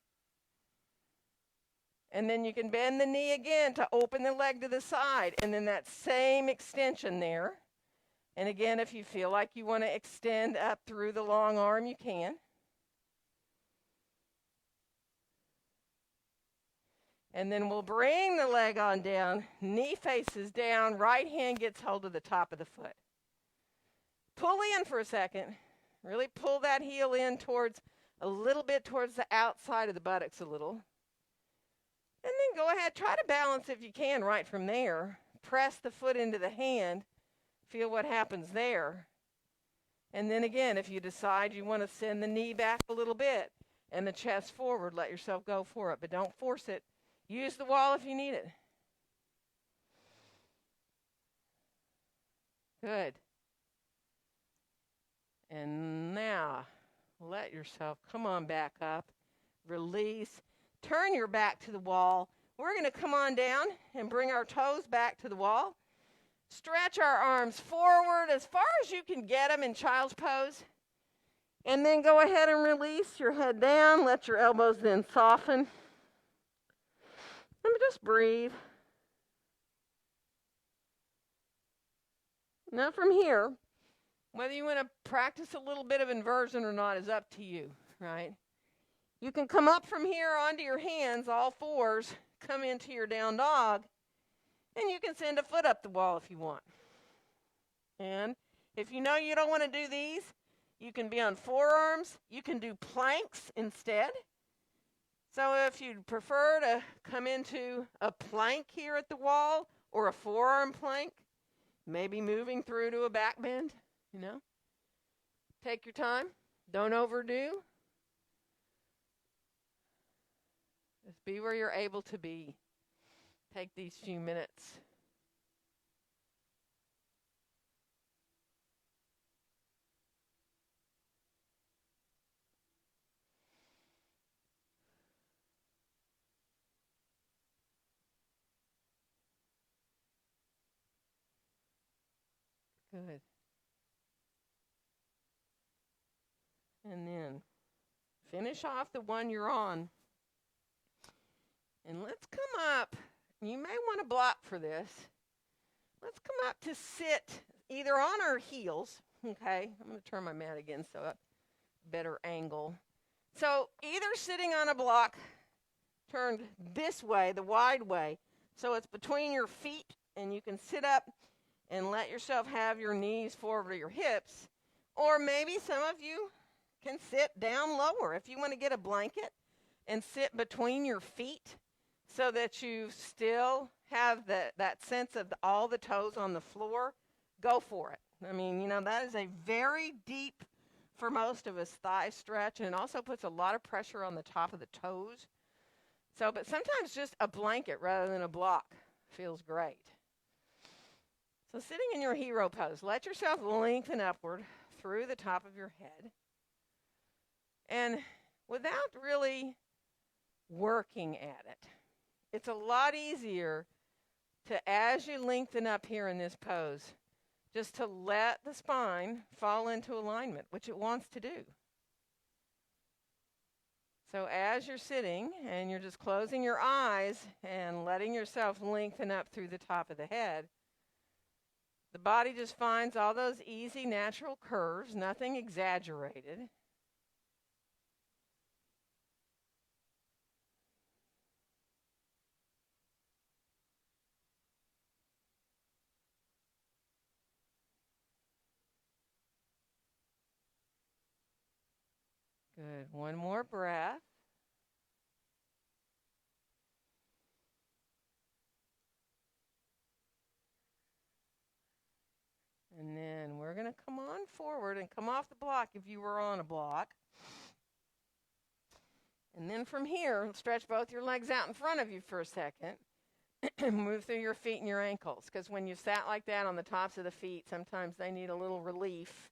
And then you can bend the knee again to open the leg to the side. And then that same extension there. And again, if you feel like you want to extend up through the long arm, you can. And then we'll bring the leg on down. Knee faces down. Right hand gets hold of the top of the foot. Pull in for a second. Really pull that heel in towards a little bit towards the outside of the buttocks a little. And then go ahead, try to balance if you can right from there. Press the foot into the hand. Feel what happens there. And then again, if you decide you want to send the knee back a little bit and the chest forward, let yourself go for it. But don't force it. Use the wall if you need it. Good. And now, let yourself come on back up. Release. Turn your back to the wall. We're going to come on down and bring our toes back to the wall. Stretch our arms forward as far as you can get them in child's pose. And then go ahead and release your head down. Let your elbows then soften. And just breathe. Now from here, whether you want to practice a little bit of inversion or not is up to you, right? You can come up from here onto your hands, all fours, come into your down dog, and you can send a foot up the wall if you want. And if you know you don't want to do these, you can be on forearms. You can do planks instead. So if you'd prefer to come into a plank here at the wall or a forearm plank, maybe moving through to a back bend, take your time. Don't overdo. Just be where you're able to be. Take these few minutes. Good. And then finish off the one you're on. And let's come up. You may want to block for this. Let's come up to sit either on our heels. Okay, I'm going to turn my mat again so a better angle. So either sitting on a block turned this way, the wide way, so it's between your feet and you can sit up and let yourself have your knees forward to your hips. Or maybe some of you can sit down lower. If you want to get a blanket, and sit between your feet so that you still have that sense of all the toes on the floor, go for it. I mean, that is a very deep, for most of us, thigh stretch, and it also puts a lot of pressure on the top of the toes. So, but sometimes just a blanket rather than a block feels great. So sitting in your hero pose, let yourself lengthen upward through the top of your head. And without really working at it, it's a lot easier to, as you lengthen up here in this pose, just to let the spine fall into alignment, which it wants to do. So as you're sitting and you're just closing your eyes and letting yourself lengthen up through the top of the head, the body just finds all those easy, natural curves, nothing exaggerated. Good. One more breath. And then we're going to come on forward and come off the block if you were on a block. And then from here, stretch both your legs out in front of you for a second. Move through your feet and your ankles, because when you sat like that on the tops of the feet, sometimes they need a little relief.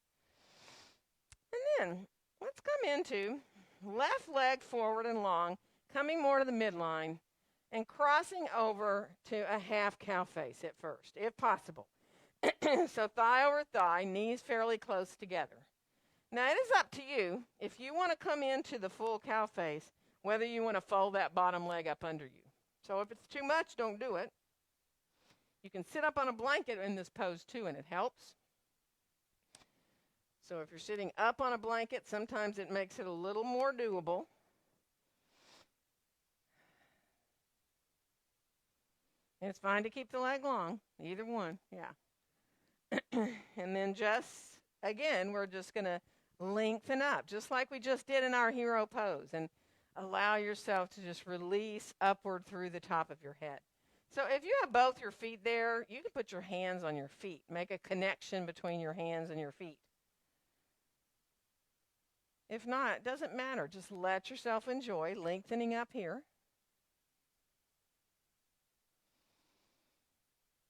And then let's come into left leg forward and long, coming more to the midline, and crossing over to a half cow face at first, if possible. So thigh over thigh, knees fairly close together. Now it is up to you if you want to come into the full cow face, whether you want to fold that bottom leg up under you. So if it's too much, don't do it. You can sit up on a blanket in this pose too, and it helps. So if you're sitting up on a blanket, sometimes it makes it a little more doable. And it's fine to keep the leg long, either one, yeah. And then just, again, we're just going to lengthen up, just like we just did in our hero pose, and allow yourself to just release upward through the top of your head. So if you have both your feet there, you can put your hands on your feet. Make a connection between your hands and your feet. If not, it doesn't matter. Just let yourself enjoy lengthening up here.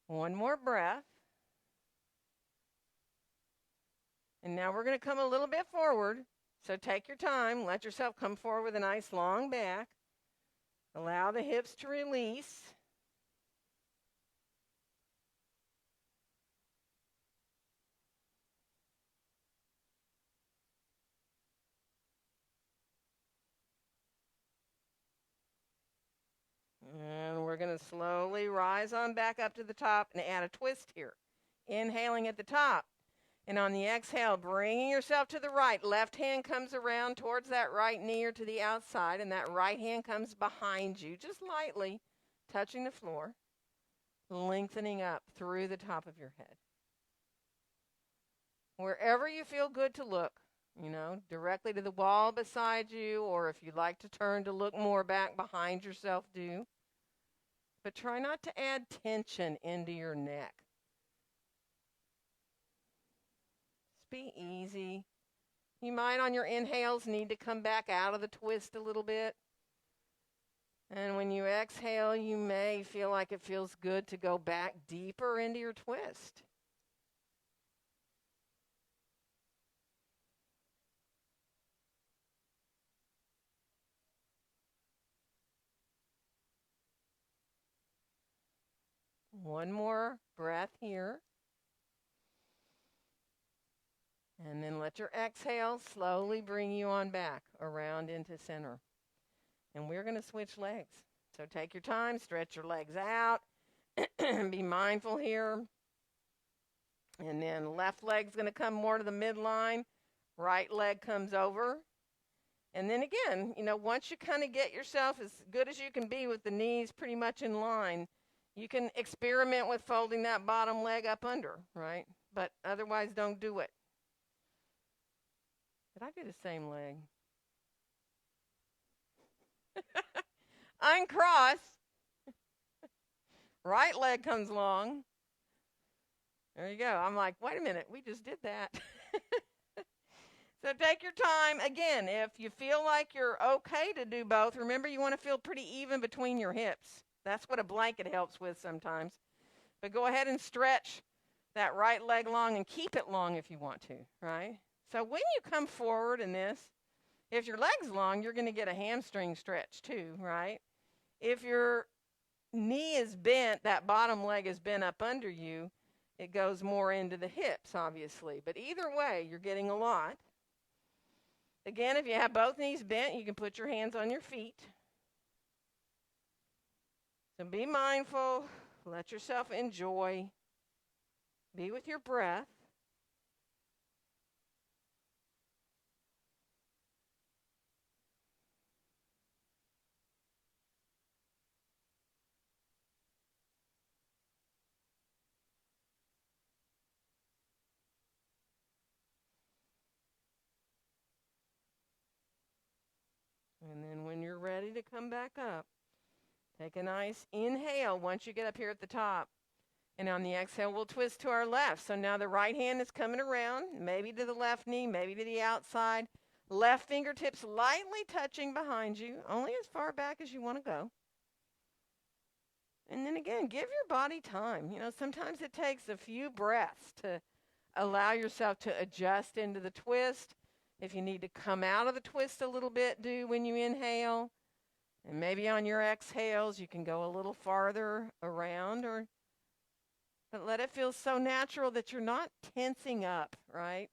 One more breath. And now we're going to come a little bit forward. So take your time. Let yourself come forward with a nice long back. Allow the hips to release. And we're going to slowly rise on back up to the top and add a twist here. Inhaling at the top. And on the exhale, bringing yourself to the right. Left hand comes around towards that right knee or to the outside, and that right hand comes behind you, just lightly touching the floor, lengthening up through the top of your head. Wherever you feel good to look, directly to the wall beside you, or if you'd like to turn to look more back behind yourself, do. But try not to add tension into your neck. Be easy. You might on your inhales need to come back out of the twist a little bit. And when you exhale, you may feel like it feels good to go back deeper into your twist. One more breath here. And then let your exhale slowly bring you on back around into center. And we're going to switch legs. So take your time, stretch your legs out. Be mindful here. And then left leg's going to come more to the midline. Right leg comes over. And then again, once you kind of get yourself as good as you can be with the knees pretty much in line, you can experiment with folding that bottom leg up under, right? But otherwise, don't do it. Did I do the same leg? Uncross. Right leg comes long. There you go. I'm like, wait a minute, we just did that. So take your time. Again, if you feel like you're okay to do both, remember you want to feel pretty even between your hips. That's what a blanket helps with sometimes. But go ahead and stretch that right leg long and keep it long if you want to, right? So when you come forward in this, if your leg's long, you're going to get a hamstring stretch too, right? If your knee is bent, that bottom leg is bent up under you, it goes more into the hips, obviously. But either way, you're getting a lot. Again, if you have both knees bent, you can put your hands on your feet. So be mindful, let yourself enjoy, be with your breath. And then when you're ready to come back up, take a nice inhale once you get up here at the top. And on the exhale, we'll twist to our left. So now the right hand is coming around, maybe to the left knee, maybe to the outside. Left fingertips lightly touching behind you, only as far back as you want to go. And then again, give your body time. You know, sometimes it takes a few breaths to allow yourself to adjust into the twist. If you need to come out of the twist a little bit, do when you inhale. And maybe on your exhales, you can go a little farther around, but let it feel so natural that you're not tensing up, right?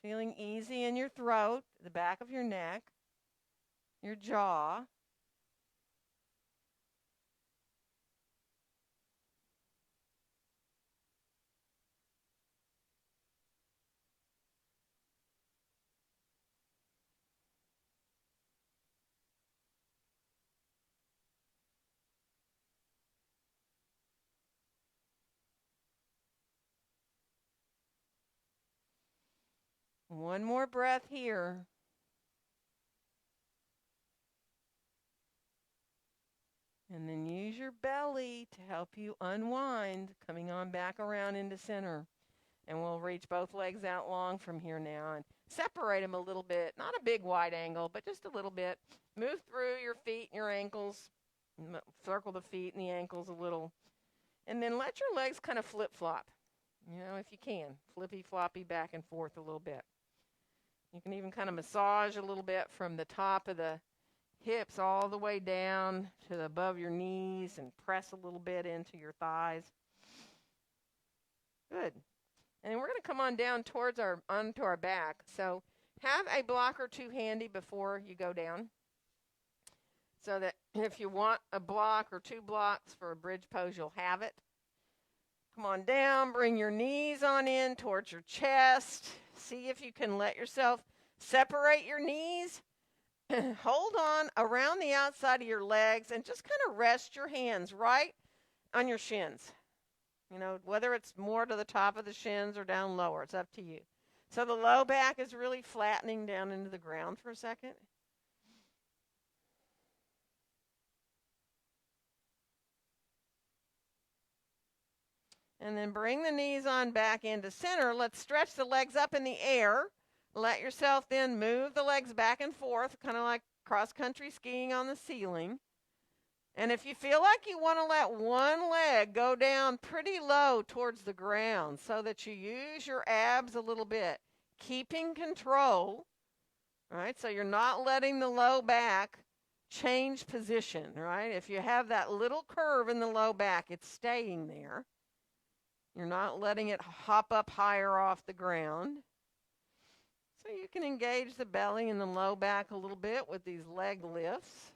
Feeling easy in your throat, the back of your neck, your jaw. One more breath here. And then use your belly to help you unwind, coming on back around into center. And we'll reach both legs out long from here now and separate them a little bit. Not a big wide angle, but just a little bit. Move through your feet and your ankles. Circle the feet and the ankles a little. And then let your legs kind of flip-flop, you know, if you can. Flippy-floppy back and forth a little bit. You can even kind of massage a little bit from the top of the hips all the way down to above your knees and press a little bit into your thighs. Good. And then we're going to come on down onto our back. So have a block or two handy before you go down, so that if you want a block or two blocks for a bridge pose, you'll have it. Come on down, bring your knees on in towards your chest. See if you can let yourself separate your knees. Hold on around the outside of your legs and just kind of rest your hands right on your shins. You know, whether it's more to the top of the shins or down lower, it's up to you. So the low back is really flattening down into the ground for a second. And then bring the knees on back into center. Let's stretch the legs up in the air. Let yourself then move the legs back and forth, kind of like cross-country skiing on the ceiling. And if you feel like you want to let one leg go down pretty low towards the ground so that you use your abs a little bit, keeping control, right? So you're not letting the low back change position, right? If you have that little curve in the low back, it's staying there. You're not letting it hop up higher off the ground. So you can engage the belly and the low back a little bit with these leg lifts.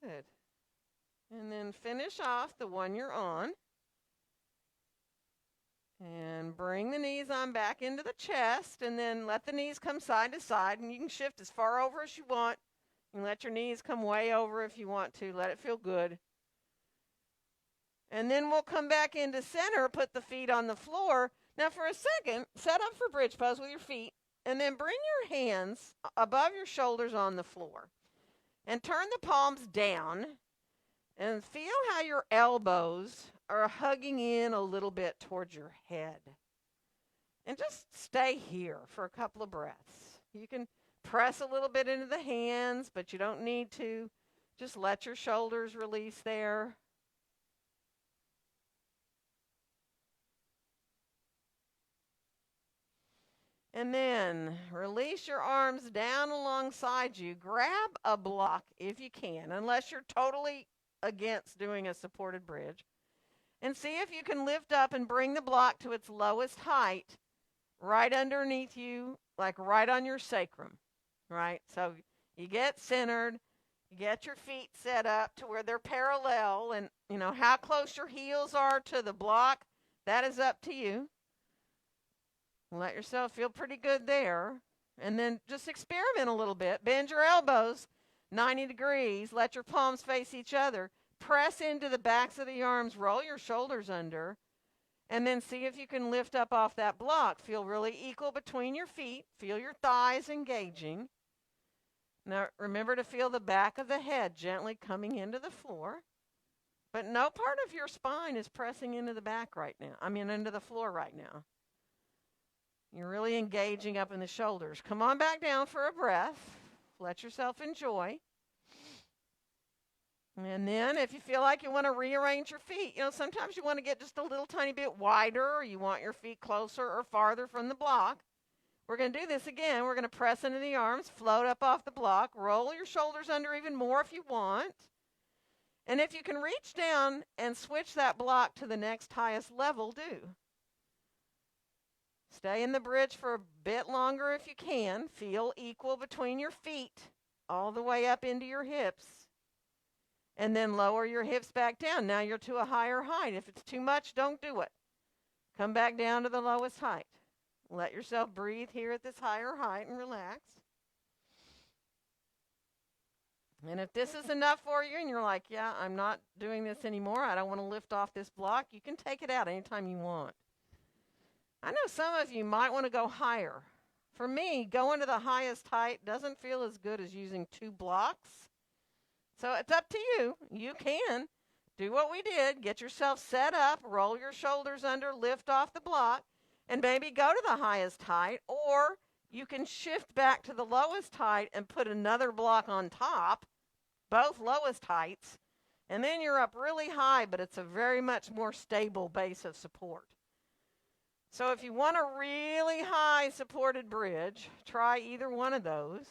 Good. And then finish off the one you're on. And bring the knees on back into the chest, and then let the knees come side to side, and you can shift as far over as you want. You can let your knees come way over if you want to. Let it feel good. And then we'll come back into center, put the feet on the floor. Now for a second, set up for bridge pose with your feet, and then bring your hands above your shoulders on the floor. And turn the palms down, and feel how your elbows are hugging in a little bit towards your head. And just stay here for a couple of breaths. You can press a little bit into the hands, but you don't need to. Just let your shoulders release there. And then release your arms down alongside you. Grab a block if you can, unless you're totally against doing a supported bridge. And see if you can lift up and bring the block to its lowest height right underneath you, like right on your sacrum, right? So you get centered, you get your feet set up to where they're parallel, and you know how close your heels are to the block, that is up to you. Let yourself feel pretty good there. And then just experiment a little bit. Bend your elbows 90 degrees. Let your palms face each other. Press into the backs of the arms. Roll your shoulders under. And then see if you can lift up off that block. Feel really equal between your feet. Feel your thighs engaging. Now remember to feel the back of the head gently coming into the floor. But no part of your spine is pressing into the back right now. Into the floor right now. You're really engaging up in the shoulders. Come on back down for a breath. Let yourself enjoy. And then if you feel like you want to rearrange your feet, sometimes you want to get just a little tiny bit wider, or you want your feet closer or farther from the block. We're going to do this again. We're going to press into the arms, float up off the block, roll your shoulders under even more if you want. And if you can reach down and switch that block to the next highest level, do. Stay in the bridge for a bit longer if you can. Feel equal between your feet all the way up into your hips. And then lower your hips back down. Now you're to a higher height. If it's too much, don't do it. Come back down to the lowest height. Let yourself breathe here at this higher height and relax. And if this is enough for you and you're like, yeah, I'm not doing this anymore, I don't want to lift off this block, you can take it out anytime you want. I know some of you might want to go higher. For me, going to the highest height doesn't feel as good as using 2 blocks. So it's up to you. You can do what we did. Get yourself set up, roll your shoulders under, lift off the block, and maybe go to the highest height. Or you can shift back to the lowest height and put another block on top, both lowest heights. And then you're up really high, but it's a very much more stable base of support. So if you want a really high supported bridge, try either one of those.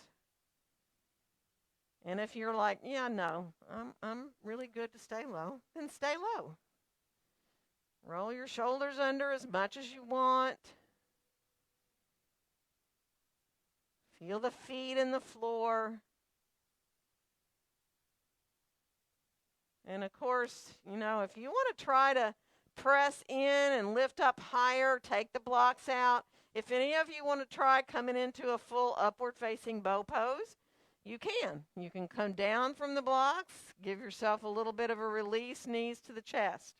And if you're like, yeah, no, I'm really good to stay low, then stay low. Roll your shoulders under as much as you want. Feel the feet in the floor. And of course, if you want to try to press in and lift up higher, take the blocks out. If any of you want to try coming into a full upward facing bow pose, you can. You can come down from the blocks, give yourself a little bit of a release, knees to the chest.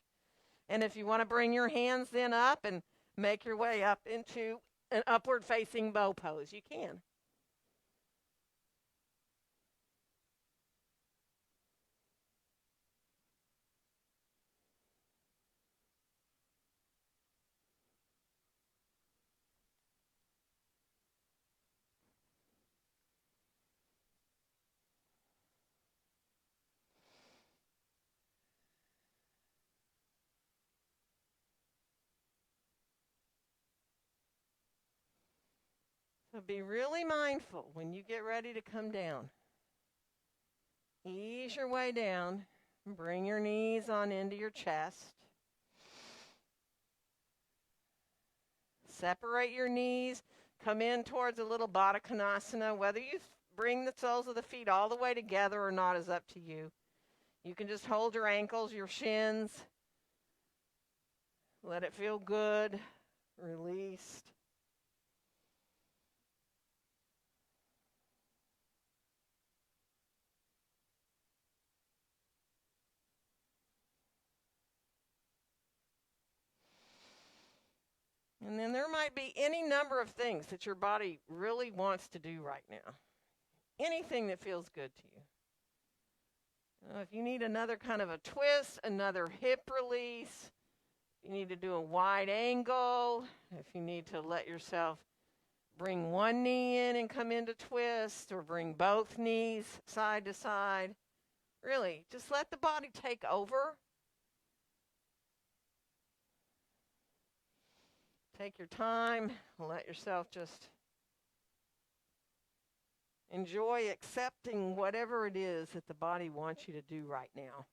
And if you want to bring your hands then up and make your way up into an upward facing bow pose, you can. So be really mindful when you get ready to come down. Ease your way down. Bring your knees on into your chest. Separate your knees. Come in towards a little Baddha Konasana. Whether you bring the soles of the feet all the way together or not is up to you. You can just hold your ankles, your shins. Let it feel good. Released. And then there might be any number of things that your body really wants to do right now. Anything that feels good to you. If you need another kind of a twist, another hip release, if you need to do a wide angle, if you need to let yourself bring one knee in and come into twist, or bring both knees side to side, really, just let the body take over. Take your time, let yourself just enjoy accepting whatever it is that the body wants you to do right now.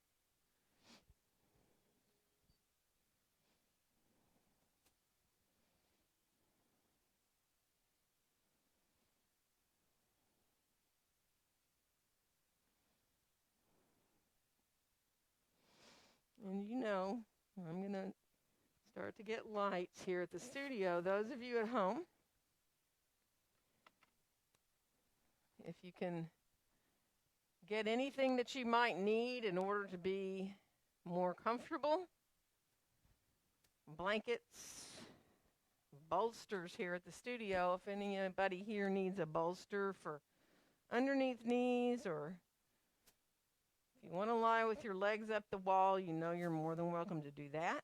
And I'm going to start to get lights here at the studio. Those of you at home, if you can get anything that you might need in order to be more comfortable, blankets, bolsters here at the studio. If anybody here needs a bolster for underneath knees, or if you want to lie with your legs up the wall, you're more than welcome to do that.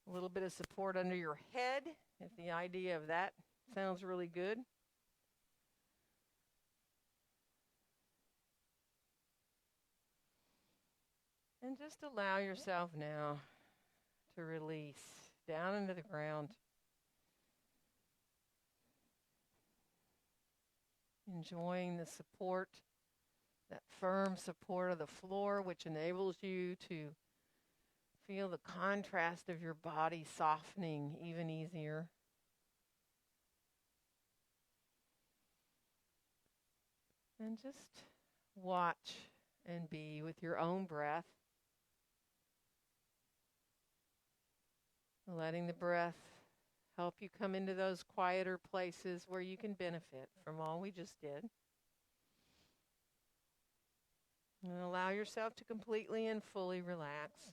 A little bit of support under your head, if the idea of that sounds really good. And just allow yourself now to release down into the ground. Enjoying the support, that firm support of the floor, which enables you to feel the contrast of your body softening even easier. And just watch and be with your own breath. Letting the breath help you come into those quieter places where you can benefit from all we just did. And allow yourself to completely and fully relax.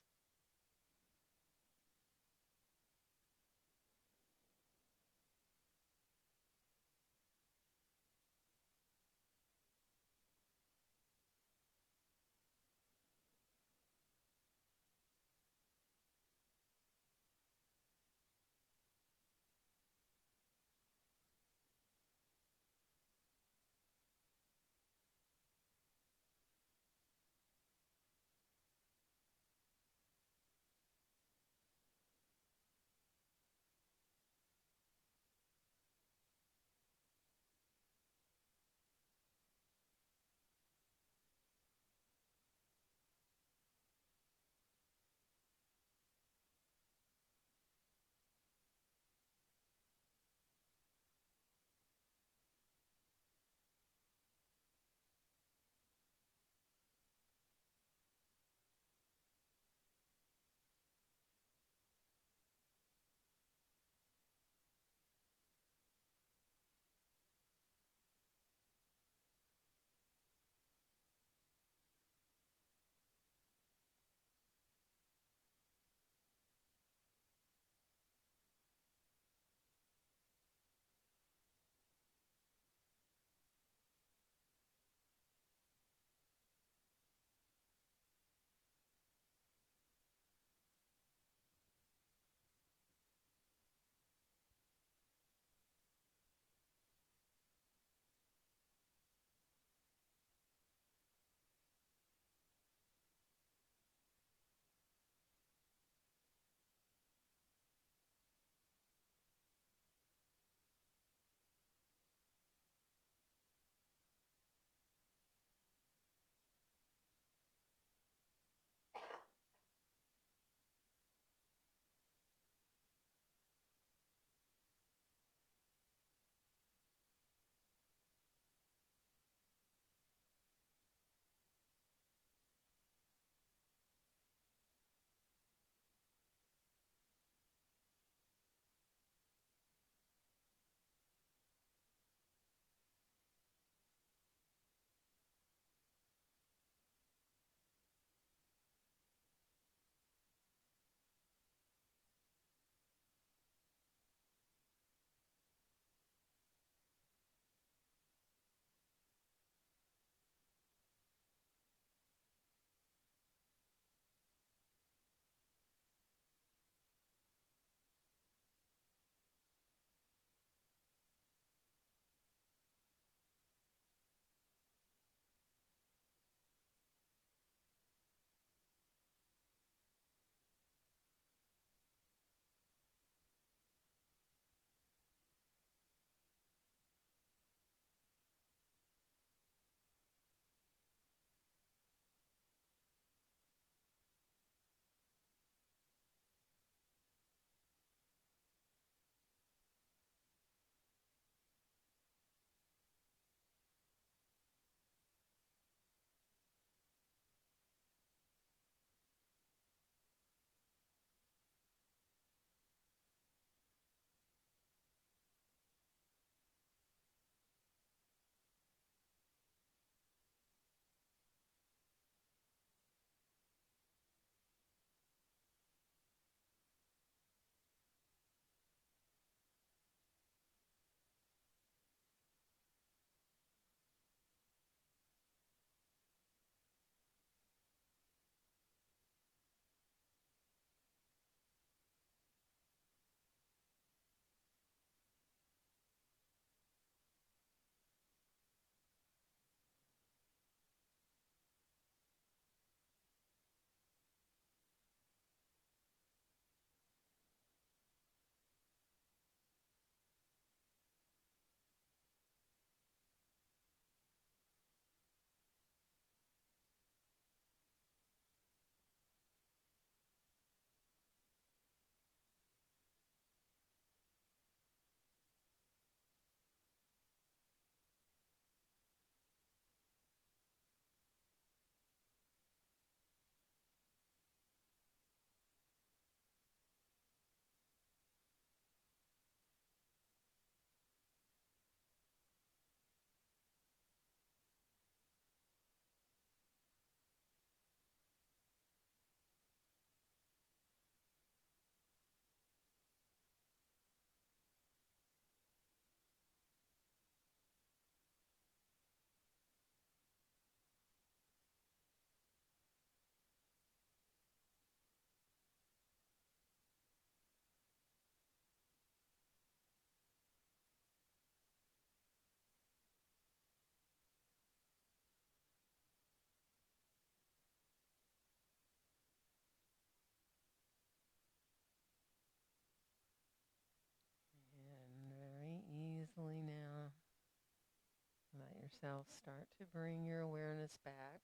yourself start to bring your awareness back.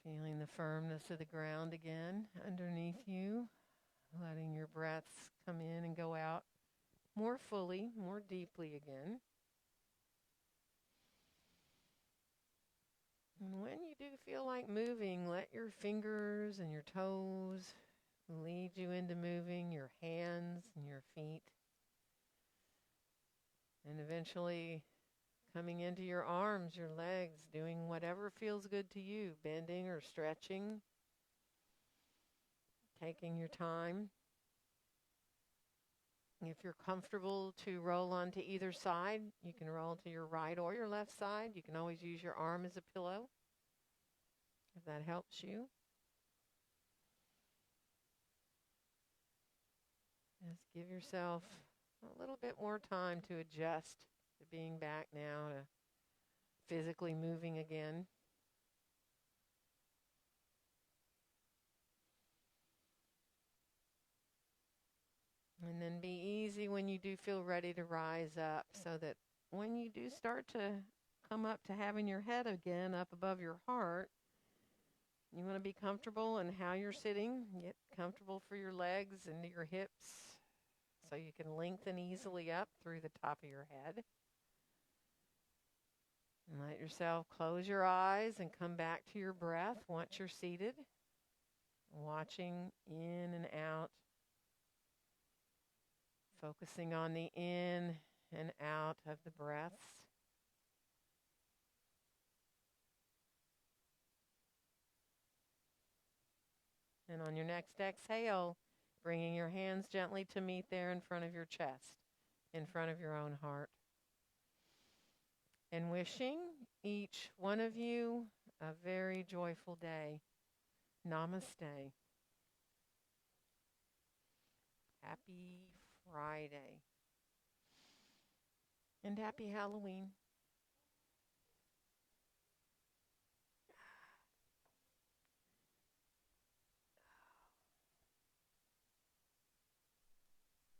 Feeling the firmness of the ground again underneath you, letting your breaths come in and go out more fully, more deeply again. And when you do feel like moving, let your fingers and your toes lead you into moving your hands and your feet. And eventually coming into your arms, your legs, doing whatever feels good to you, bending or stretching, taking your time. If you're comfortable to roll onto either side, you can roll to your right or your left side. You can always use your arm as a pillow if that helps you. Just give yourself a little bit more time to adjust to being back now, to physically moving again. And then be easy when you do feel ready to rise up, so that when you do start to come up to having your head again up above your heart, you want to be comfortable in how you're sitting. Get comfortable for your legs and your hips so you can lengthen easily up through the top of your head. And let yourself close your eyes and come back to your breath once you're seated, watching in and out, focusing on the in and out of the breaths. And on your next exhale, bringing your hands gently to meet there in front of your chest, in front of your own heart. And wishing each one of you a very joyful day. Namaste. Happy Friday. And happy Halloween.